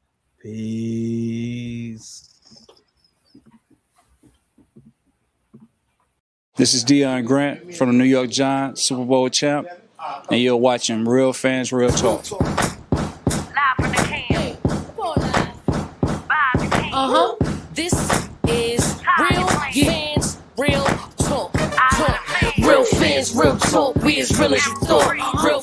Peace. This is Deion Grant from the New York Giants, Super Bowl champ, and you're watching Real Fans Real Talk. Live from the can. Buy the can. This is Real Fans Real Talk. Real fans, real talk. We as real as you thought. Real